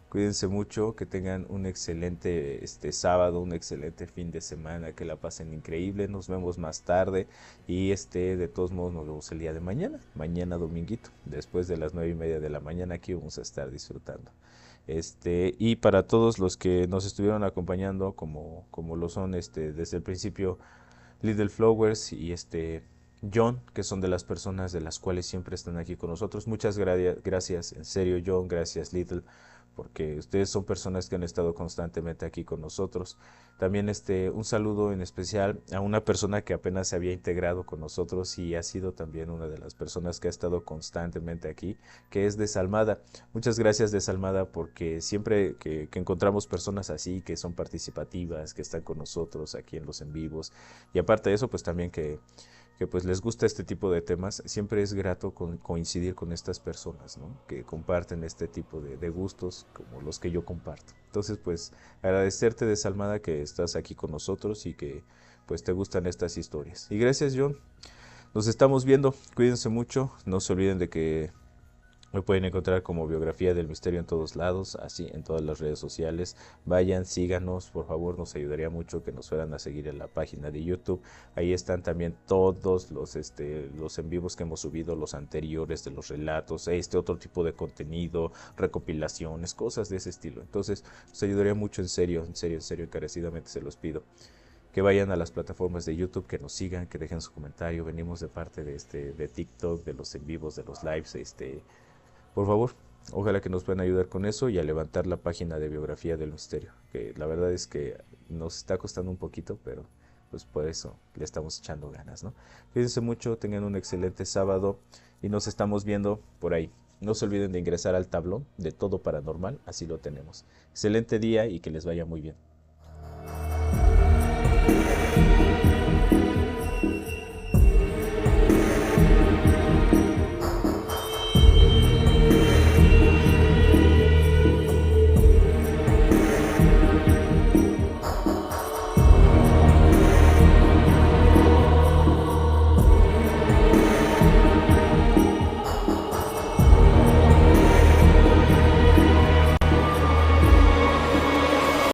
Cuídense mucho, que tengan un excelente sábado, un excelente fin de semana, que la pasen increíble. Nos vemos más tarde y de todos modos nos vemos el día de mañana dominguito, después de las 9:30 de la mañana aquí vamos a estar disfrutando. Y para todos los que nos estuvieron acompañando, como lo son desde el principio, Little Flowers y John, que son de las personas de las cuales siempre están aquí con nosotros. Muchas gracias, en serio John, gracias Little, porque ustedes son personas que han estado constantemente aquí con nosotros. También un saludo en especial a una persona que apenas se había integrado con nosotros y ha sido también una de las personas que ha estado constantemente aquí, que es Desalmada. Muchas gracias, Desalmada, porque siempre que encontramos personas así, que son participativas, que están con nosotros aquí en los en vivos, y aparte de eso, pues también que pues les gusta este tipo de temas, siempre es grato coincidir con estas personas, ¿no? Que comparten este tipo de gustos como los que yo comparto. Entonces, pues agradecerte, Desalmada, que estás aquí con nosotros y que pues te gustan estas historias. Y gracias, John. Nos estamos viendo. Cuídense mucho. No se olviden de que me pueden encontrar como Biografía del Misterio en todos lados, así en todas las redes sociales. Vayan, síganos, por favor, nos ayudaría mucho que nos fueran a seguir en la página de YouTube. Ahí están también todos los en vivos que hemos subido, los anteriores de los relatos, otro tipo de contenido, recopilaciones, cosas de ese estilo. Entonces, nos ayudaría mucho, en serio, encarecidamente se los pido. Que vayan a las plataformas de YouTube, que nos sigan, que dejen su comentario. Venimos de parte de TikTok, de los en vivos, de los lives, por favor, ojalá que nos puedan ayudar con eso y a levantar la página de Biografía del Misterio, que la verdad es que nos está costando un poquito, pero pues por eso le estamos echando ganas, ¿no? Cuídense mucho, tengan un excelente sábado y nos estamos viendo por ahí. No se olviden de ingresar al tablón de Todo Paranormal, así lo tenemos. Excelente día y que les vaya muy bien.